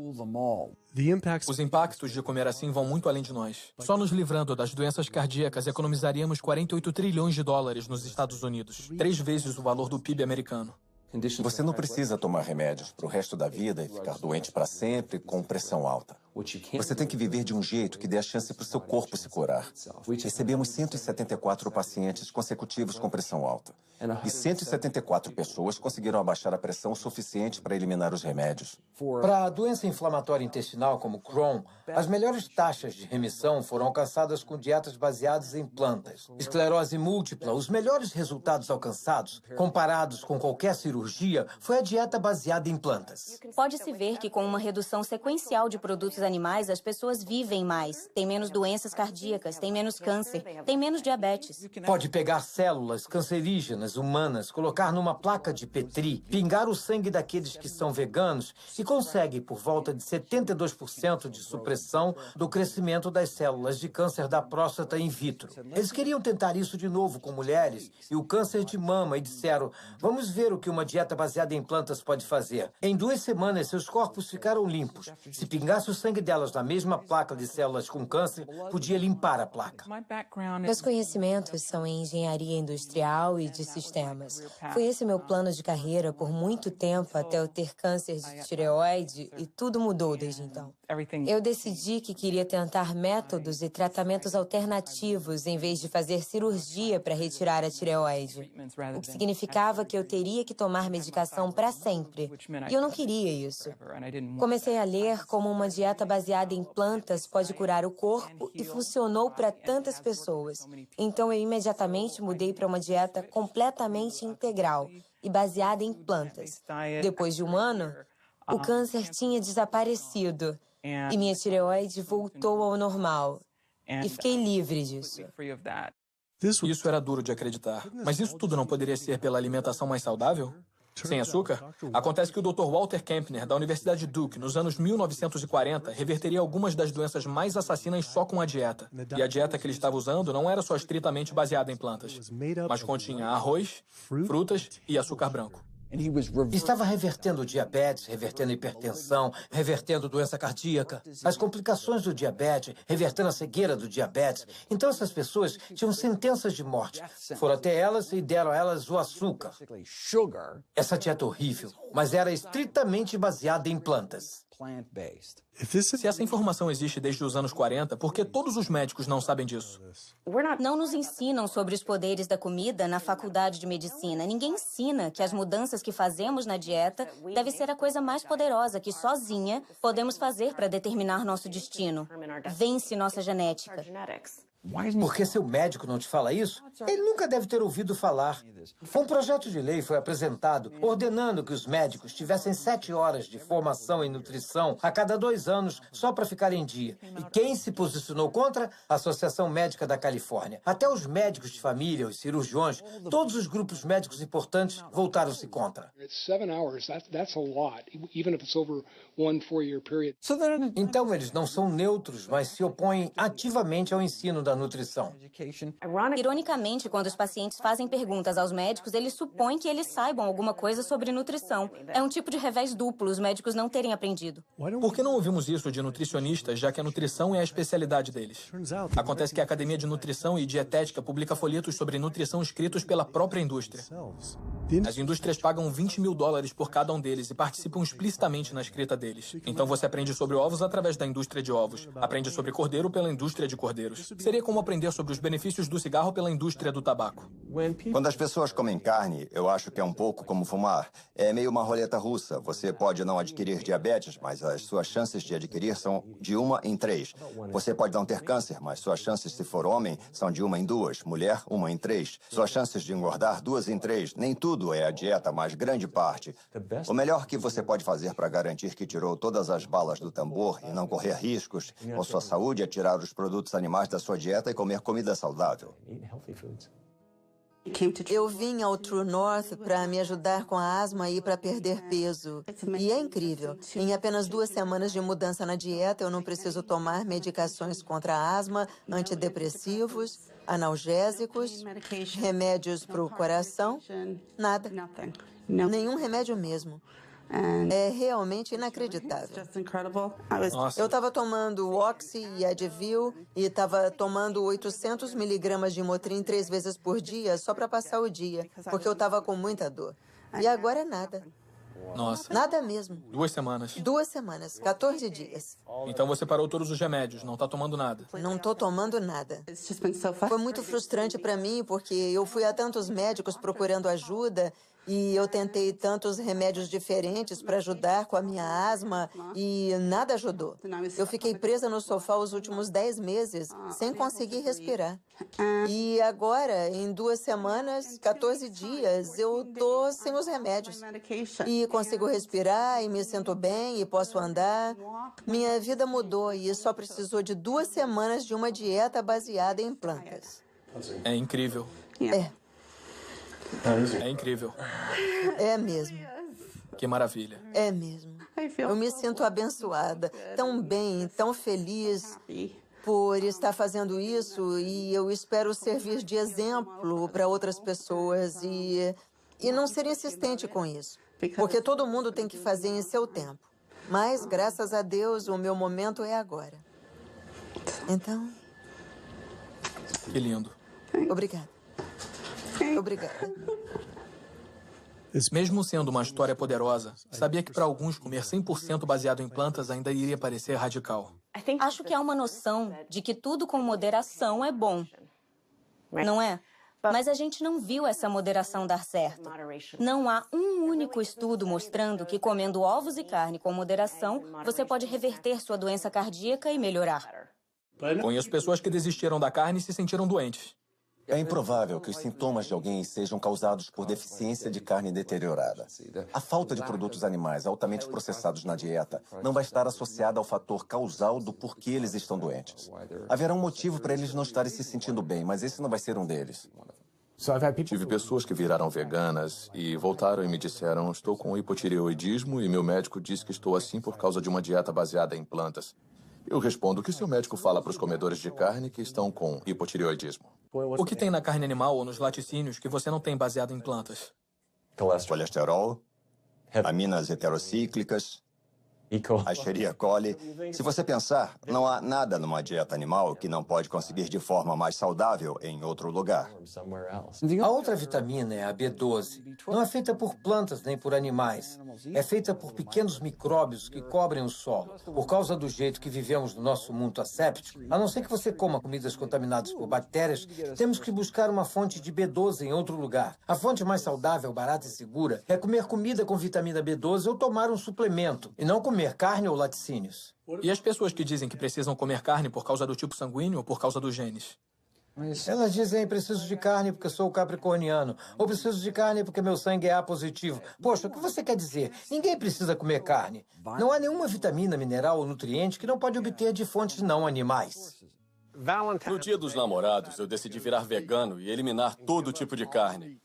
Os impactos de comer assim vão muito além de nós. Só nos livrando das doenças cardíacas, economizaríamos 48 trilhões de dólares nos Estados Unidos, 3 vezes o valor do PIB americano. Você não precisa tomar remédios para o resto da vida e ficar doente para sempre com pressão alta. Você tem que viver de um jeito que dê a chance para o seu corpo se curar. Recebemos 174 pacientes consecutivos com pressão alta. E 174 pessoas conseguiram abaixar a pressão o suficiente para eliminar os remédios. Para a doença inflamatória intestinal como Crohn, as melhores taxas de remissão foram alcançadas com dietas baseadas em plantas. Esclerose múltipla, os melhores resultados alcançados, comparados com qualquer cirurgia, foi a dieta baseada em plantas. Pode-se ver que com uma redução sequencial de produtos animais, as pessoas vivem mais, têm menos doenças cardíacas, têm menos câncer, têm menos diabetes. Pode pegar células cancerígenas humanas, colocar numa placa de Petri, pingar o sangue daqueles que são veganos e consegue por volta de 72% de supressão do crescimento das células de câncer da próstata in vitro. Eles queriam tentar isso de novo com mulheres e o câncer de mama e disseram, vamos ver o que uma dieta baseada em plantas pode fazer. Em 2 semanas, seus corpos ficaram limpos. Se pingasse o sangue delas na mesma placa de células com câncer, podia limpar a placa. Meus conhecimentos são em engenharia industrial e de sistemas. Foi esse meu plano de carreira por muito tempo até eu ter câncer de tireoide e tudo mudou desde então. Eu decidi que queria tentar métodos e tratamentos alternativos em vez de fazer cirurgia para retirar a tireoide, o que significava que eu teria que tomar medicação para sempre. E eu não queria isso. Comecei a ler como uma dieta baseada em plantas pode curar o corpo e funcionou para tantas pessoas. Então eu imediatamente mudei para uma dieta completamente integral e baseada em plantas. Depois de 1 ano, o câncer tinha desaparecido e minha tireoide voltou ao normal. E fiquei livre disso. Isso era duro de acreditar. Mas isso tudo não poderia ser pela alimentação mais saudável? Sem açúcar? Acontece que o Dr. Walter Kempner, da Universidade Duke, nos anos 1940, reverteria algumas das doenças mais assassinas só com a dieta. E a dieta que ele estava usando não era só estritamente baseada em plantas, mas continha arroz, frutas e açúcar branco. Estava revertendo o diabetes, revertendo a hipertensão, revertendo doença cardíaca, as complicações do diabetes, revertendo a cegueira do diabetes. Então essas pessoas tinham sentenças de morte. Foram até elas e deram a elas o açúcar. Essa dieta horrível, mas era estritamente baseada em plantas. Se essa informação existe desde os anos 40, por que todos os médicos não sabem disso? Não nos ensinam sobre os poderes da comida na faculdade de medicina. Ninguém ensina que as mudanças que fazemos na dieta deve ser a coisa mais poderosa que sozinha podemos fazer para determinar nosso destino. Vence nossa genética. Por que seu médico não te fala isso? Ele nunca deve ter ouvido falar. Um projeto de lei foi apresentado ordenando que os médicos tivessem 7 horas de formação em nutrição a cada 2 anos só para ficar em dia. E quem se posicionou contra? A Associação Médica da Califórnia. Até os médicos de família, os cirurgiões, todos os grupos médicos importantes voltaram-se contra. Então eles não são neutros, mas se opõem ativamente ao ensino da nutrição. Ironicamente, quando os pacientes fazem perguntas aos médicos, eles supõem que eles saibam alguma coisa sobre nutrição. É um tipo de revés duplo os médicos não terem aprendido. Por que não ouvimos isso de nutricionistas, já que a nutrição é a especialidade deles? Acontece que a Academia de Nutrição e Dietética publica folhetos sobre nutrição escritos pela própria indústria. As indústrias pagam $20 mil por cada um deles e participam explicitamente na escrita deles. Então você aprende sobre ovos através da indústria de ovos, aprende sobre cordeiro pela indústria de cordeiros. Seria como aprender sobre os benefícios do cigarro pela indústria do tabaco. Quando as pessoas comem carne, eu acho que é um pouco como fumar. É meio uma roleta russa. Você pode não adquirir diabetes, mas as suas chances de adquirir são de 1 em 3. Você pode não ter câncer, mas suas chances, se for homem, são de 1 em 2. Mulher, 1 em 3. Suas chances de engordar, 2 em 3. Nem tudo é a dieta, mas grande parte. O melhor que você pode fazer para garantir que tirou todas as balas do tambor e não correr riscos com sua saúde é tirar os produtos animais da sua dieta e comer comida saudável. Eu vim ao True North para me ajudar com a asma e para perder peso. E é incrível. Em apenas 2 semanas de mudança na dieta, eu não preciso tomar medicações contra a asma, antidepressivos, analgésicos, remédios para o coração, nada. Nenhum remédio mesmo. É realmente inacreditável. Nossa. Eu estava tomando Oxy e Advil e estava tomando 800 miligramas de Motrin 3 vezes por dia só para passar o dia, porque eu estava com muita dor. E agora nada. Nossa. Nada mesmo. 2 semanas. 2 semanas, 14 dias. Então você parou todos os remédios, não tá tomando nada. Não tô tomando nada. Foi muito frustrante para mim, porque eu fui a tantos médicos procurando ajuda e eu tentei tantos remédios diferentes para ajudar com a minha asma e nada ajudou. Eu fiquei presa no sofá os últimos 10 meses, sem conseguir respirar. E agora, em 2 semanas, 14 dias, eu tô sem os remédios. E consigo respirar e me sinto bem e posso andar. Minha vida mudou e só precisou de 2 semanas de uma dieta baseada em plantas. É incrível. É incrível. É mesmo. Que maravilha. É mesmo. Eu me sinto abençoada, tão bem, tão feliz por estar fazendo isso e eu espero servir de exemplo para outras pessoas e não ser insistente com isso, porque todo mundo tem que fazer em seu tempo. Mas, graças a Deus, o meu momento é agora. Então... Que lindo. Obrigada. Obrigada. Mesmo sendo uma história poderosa, sabia que para alguns comer 100% baseado em plantas ainda iria parecer radical. Acho que há uma noção de que tudo com moderação é bom, não é? Mas a gente não viu essa moderação dar certo. Não há um único estudo mostrando que comendo ovos e carne com moderação, você pode reverter sua doença cardíaca e melhorar. Conheço pessoas que desistiram da carne e se sentiram doentes. É improvável que os sintomas de alguém sejam causados por deficiência de carne deteriorada. A falta de produtos animais altamente processados na dieta não vai estar associada ao fator causal do porquê eles estão doentes. Haverá um motivo para eles não estarem se sentindo bem, mas esse não vai ser um deles. Tive pessoas que viraram veganas e voltaram e me disseram: estou com hipotireoidismo e meu médico disse que estou assim por causa de uma dieta baseada em plantas. Eu respondo que seu médico fala para os comedores de carne que estão com hipotireoidismo. O que tem na carne animal ou nos laticínios que você não tem baseado em plantas? Colesterol, aminas heterocíclicas, a Escherichia coli. Se você pensar, não há nada numa dieta animal que não pode conseguir de forma mais saudável em outro lugar. A outra vitamina é a B12. Não é feita por plantas nem por animais. É feita por pequenos micróbios que cobrem o solo. Por causa do jeito que vivemos no nosso mundo asséptico, a não ser que você coma comidas contaminadas por bactérias, temos que buscar uma fonte de B12 em outro lugar. A fonte mais saudável, barata e segura é comer comida com vitamina B12 ou tomar um suplemento, e não comer carne ou laticínios. E as pessoas que dizem que precisam comer carne por causa do tipo sanguíneo ou por causa dos genes? Elas dizem: preciso de carne porque sou capricorniano, ou preciso de carne porque meu sangue é A positivo. Poxa, o que você quer dizer? Ninguém precisa comer carne. Não há nenhuma vitamina, mineral ou nutriente que não pode obter de fontes não animais. No Dia dos Namorados, eu decidi virar vegano e eliminar todo tipo de carne.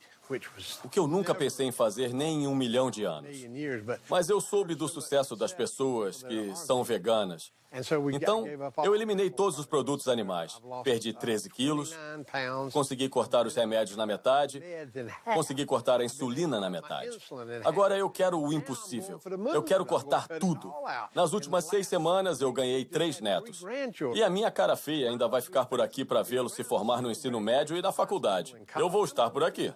O que eu nunca pensei em fazer nem em 1 milhão de anos. Mas eu soube do sucesso das pessoas que são veganas. Então, eu eliminei todos os produtos animais. Perdi 13 quilos, consegui cortar os remédios na metade, consegui cortar a insulina na metade. Agora eu quero o impossível. Eu quero cortar tudo. Nas últimas 6 semanas, eu ganhei 3 netos. E a minha cara feia ainda vai ficar por aqui para vê-lo se formar no ensino médio e na faculdade. Eu vou estar por aqui.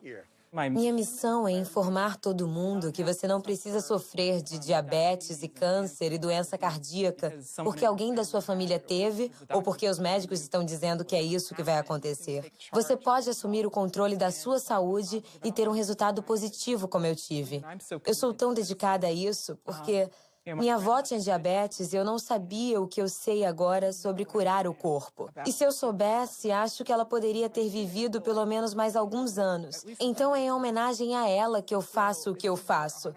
Minha missão é informar todo mundo que você não precisa sofrer de diabetes e câncer e doença cardíaca porque alguém da sua família teve ou porque os médicos estão dizendo que é isso que vai acontecer. Você pode assumir o controle da sua saúde e ter um resultado positivo como eu tive. Eu sou tão dedicada a isso porque minha avó tinha diabetes e eu não sabia o que eu sei agora sobre curar o corpo. E se eu soubesse, acho que ela poderia ter vivido pelo menos mais alguns anos. Então é em homenagem a ela que eu faço o que eu faço.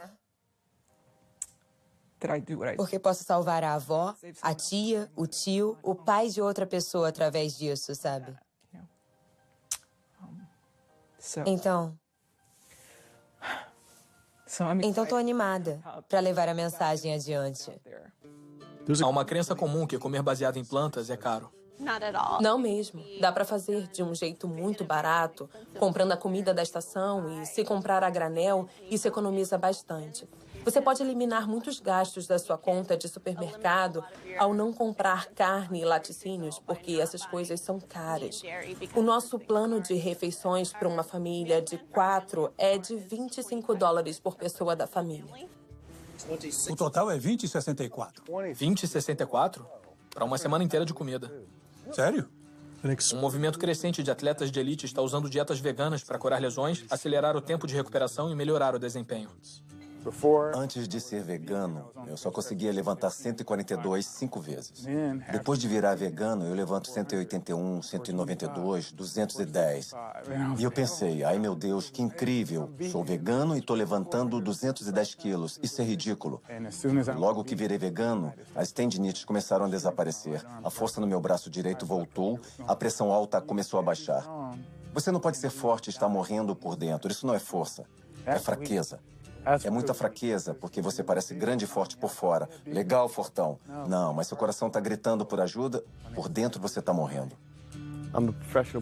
Porque posso salvar a avó, a tia, o tio, o pai de outra pessoa através disso, sabe? Então, estou animada para levar a mensagem adiante. Há uma crença comum que comer baseado em plantas é caro. Não mesmo. Dá para fazer de um jeito muito barato, comprando a comida da estação e se comprar a granel, isso economiza bastante. Você pode eliminar muitos gastos da sua conta de supermercado ao não comprar carne e laticínios, porque essas coisas são caras. O nosso plano de refeições para uma família de 4 é de $25 por pessoa da família. O total é 20,64. 20,64? Para uma semana inteira de comida. Sério? Um movimento crescente de atletas de elite está usando dietas veganas para curar lesões, acelerar o tempo de recuperação e melhorar o desempenho. Antes de ser vegano, eu só conseguia levantar 142 5 vezes. Depois de virar vegano, eu levanto 181, 192, 210. E eu pensei, ai meu Deus, que incrível. Sou vegano e estou levantando 210 quilos. Isso é ridículo. Logo que virei vegano, as tendinites começaram a desaparecer. A força no meu braço direito voltou, a pressão alta começou a baixar. Você não pode ser forte e estar morrendo por dentro. Isso não é força, é fraqueza. É muita fraqueza, porque você parece grande e forte por fora. Legal, fortão. Não, mas seu coração está gritando por ajuda, por dentro você está morrendo.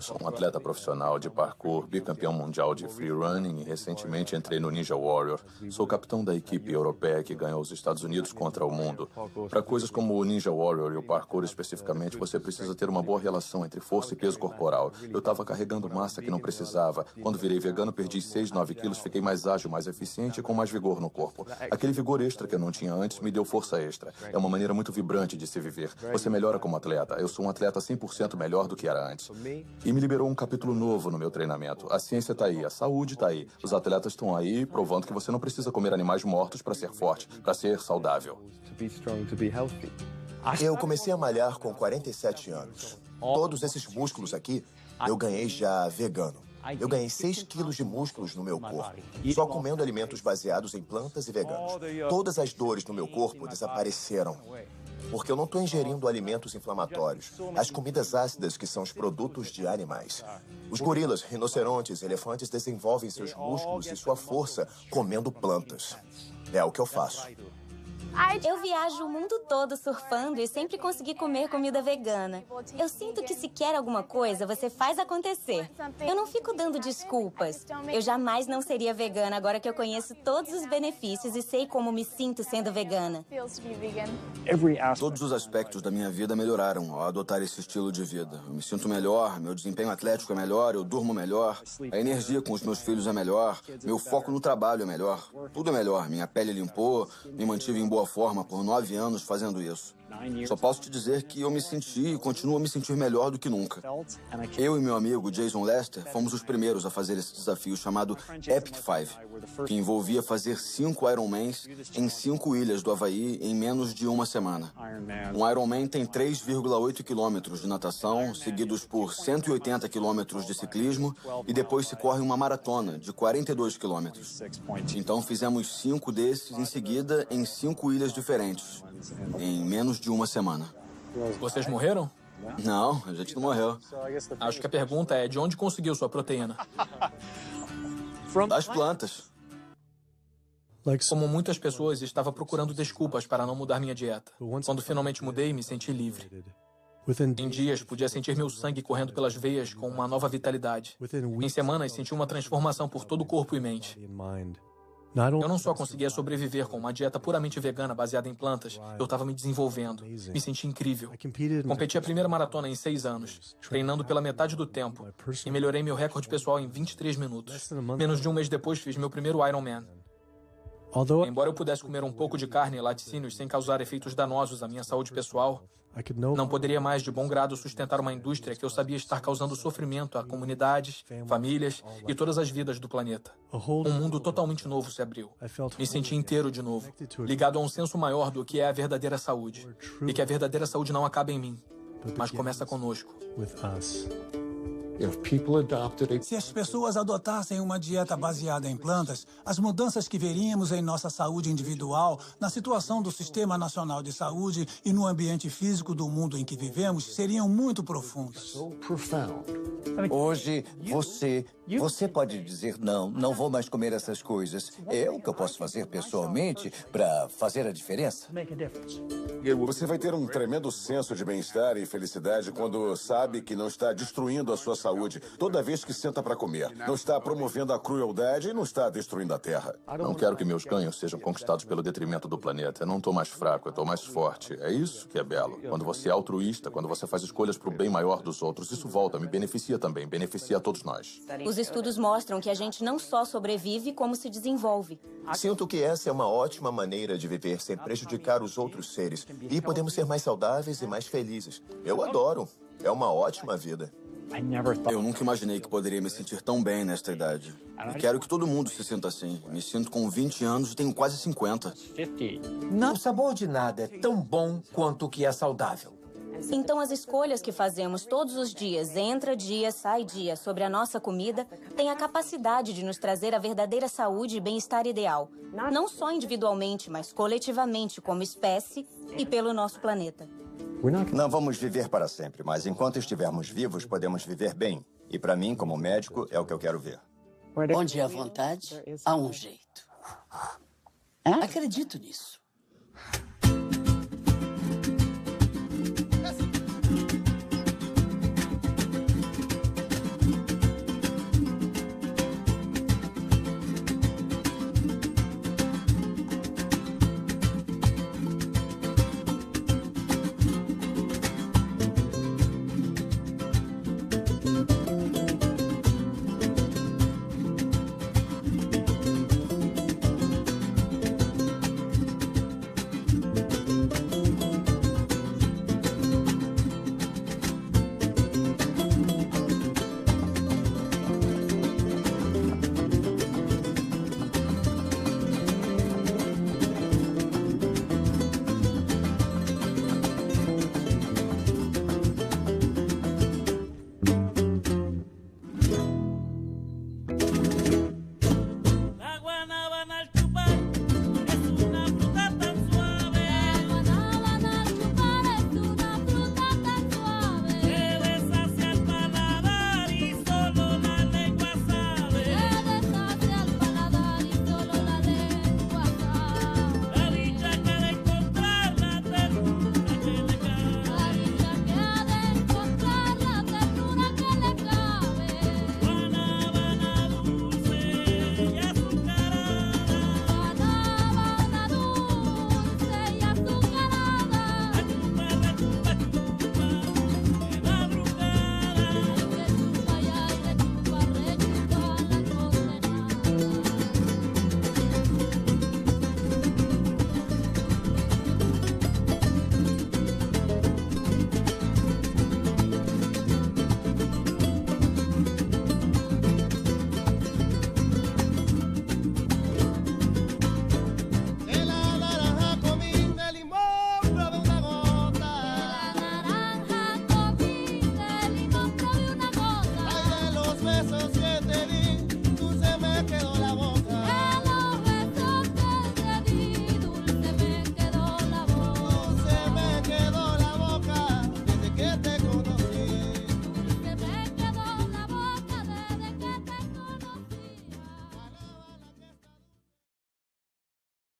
Sou um atleta profissional de parkour, bicampeão mundial de free running e recentemente entrei no Ninja Warrior. Sou capitão da equipe europeia que ganhou os Estados Unidos contra o mundo. Para coisas como o Ninja Warrior e o parkour especificamente, você precisa ter uma boa relação entre força e peso corporal. Eu estava carregando massa que não precisava. Quando virei vegano, perdi 6, 9 quilos, fiquei mais ágil, mais eficiente e com mais vigor no corpo. Aquele vigor extra que eu não tinha antes me deu força extra. É uma maneira muito vibrante de se viver. Você melhora como atleta. Eu sou um atleta 100% melhor do que era antes. E me liberou um capítulo novo no meu treinamento. A ciência está aí, a saúde está aí. Os atletas estão aí provando que você não precisa comer animais mortos para ser forte, para ser saudável. Eu comecei a malhar com 47 anos. Todos esses músculos aqui, eu ganhei já vegano. Eu ganhei 6 quilos de músculos no meu corpo, só comendo alimentos baseados em plantas e veganos. Todas as dores no meu corpo desapareceram. Porque eu não estou ingerindo alimentos inflamatórios, as comidas ácidas que são os produtos de animais. Os gorilas, rinocerontes, elefantes desenvolvem seus músculos e sua força comendo plantas. É o que eu faço. Eu viajo o mundo todo surfando e sempre consegui comer comida vegana. Eu sinto que se quer alguma coisa, você faz acontecer. Eu não fico dando desculpas. Eu jamais não seria vegana agora que eu conheço todos os benefícios e sei como me sinto sendo vegana. Todos os aspectos da minha vida melhoraram ao adotar esse estilo de vida. Eu me sinto melhor, meu desempenho atlético é melhor, eu durmo melhor, a energia com os meus filhos é melhor, meu foco no trabalho é melhor. Tudo é melhor. Minha pele limpou, me mantive em boa forma por 9 anos fazendo isso. Só posso te dizer que eu me senti e continuo a me sentir melhor do que nunca. Eu e meu amigo Jason Lester fomos os primeiros a fazer esse desafio chamado Epic 5, que envolvia fazer 5 Ironmans em 5 ilhas do Havaí em menos de uma semana. Um Ironman tem 3,8 quilômetros de natação, seguidos por 180 quilômetros de ciclismo, e depois se corre uma maratona de 42 quilômetros. Então fizemos 5 desses em seguida em 5 ilhas diferentes, em menos de uma semana. Vocês morreram? Não, a gente não morreu. Acho que a pergunta é de onde conseguiu sua proteína? Das plantas. Como muitas pessoas, estava procurando desculpas para não mudar minha dieta. Quando finalmente mudei, me senti livre. Em dias, podia sentir meu sangue correndo pelas veias com uma nova vitalidade. Em semanas, senti uma transformação por todo o corpo e mente. Eu não só conseguia sobreviver com uma dieta puramente vegana baseada em plantas, eu estava me desenvolvendo. Me senti incrível. Competi a primeira maratona em 6 anos, treinando pela metade do tempo, e melhorei meu recorde pessoal em 23 minutos. Menos de um mês depois, fiz meu primeiro Ironman. Embora eu pudesse comer um pouco de carne e laticínios sem causar efeitos danosos à minha saúde pessoal, não poderia mais de bom grado sustentar uma indústria que eu sabia estar causando sofrimento a comunidades, famílias e todas as vidas do planeta. Um mundo totalmente novo se abriu. Me senti inteiro de novo, ligado a um senso maior do que é a verdadeira saúde. E que a verdadeira saúde não acaba em mim, mas começa conosco. Se as pessoas adotassem uma dieta baseada em plantas, as mudanças que veríamos em nossa saúde individual, na situação do Sistema Nacional de Saúde e no ambiente físico do mundo em que vivemos seriam muito profundas. Hoje, você pode dizer, não vou mais comer essas coisas. É o que eu posso fazer pessoalmente para fazer a diferença. Você vai ter um tremendo senso de bem-estar e felicidade quando sabe que não está destruindo a sua saúde toda vez que senta para comer. Não está promovendo a crueldade e não está destruindo a Terra. Não quero que meus ganhos sejam conquistados pelo detrimento do planeta. Eu não estou mais fraco, eu estou mais forte. É isso que é belo. Quando você é altruísta, quando você faz escolhas para o bem maior dos outros, isso volta, me beneficia também, beneficia a todos nós. Os estudos mostram que a gente não só sobrevive, como se desenvolve. Sinto que essa é uma ótima maneira de viver sem prejudicar os outros seres. E podemos ser mais saudáveis e mais felizes. Eu adoro. É uma ótima vida. Eu nunca imaginei que poderia me sentir tão bem nesta idade. E quero que todo mundo se sinta assim. Me sinto com 20 anos e tenho quase 50. O sabor de nada é tão bom quanto o que é saudável. Então, as escolhas que fazemos todos os dias, entra dia, sai dia, sobre a nossa comida, têm a capacidade de nos trazer a verdadeira saúde e bem-estar ideal. Não só individualmente, mas coletivamente, como espécie e pelo nosso planeta. Não vamos viver para sempre, mas enquanto estivermos vivos, podemos viver bem. E para mim, como médico, é o que eu quero ver. Onde há vontade, há um jeito. Acredito nisso.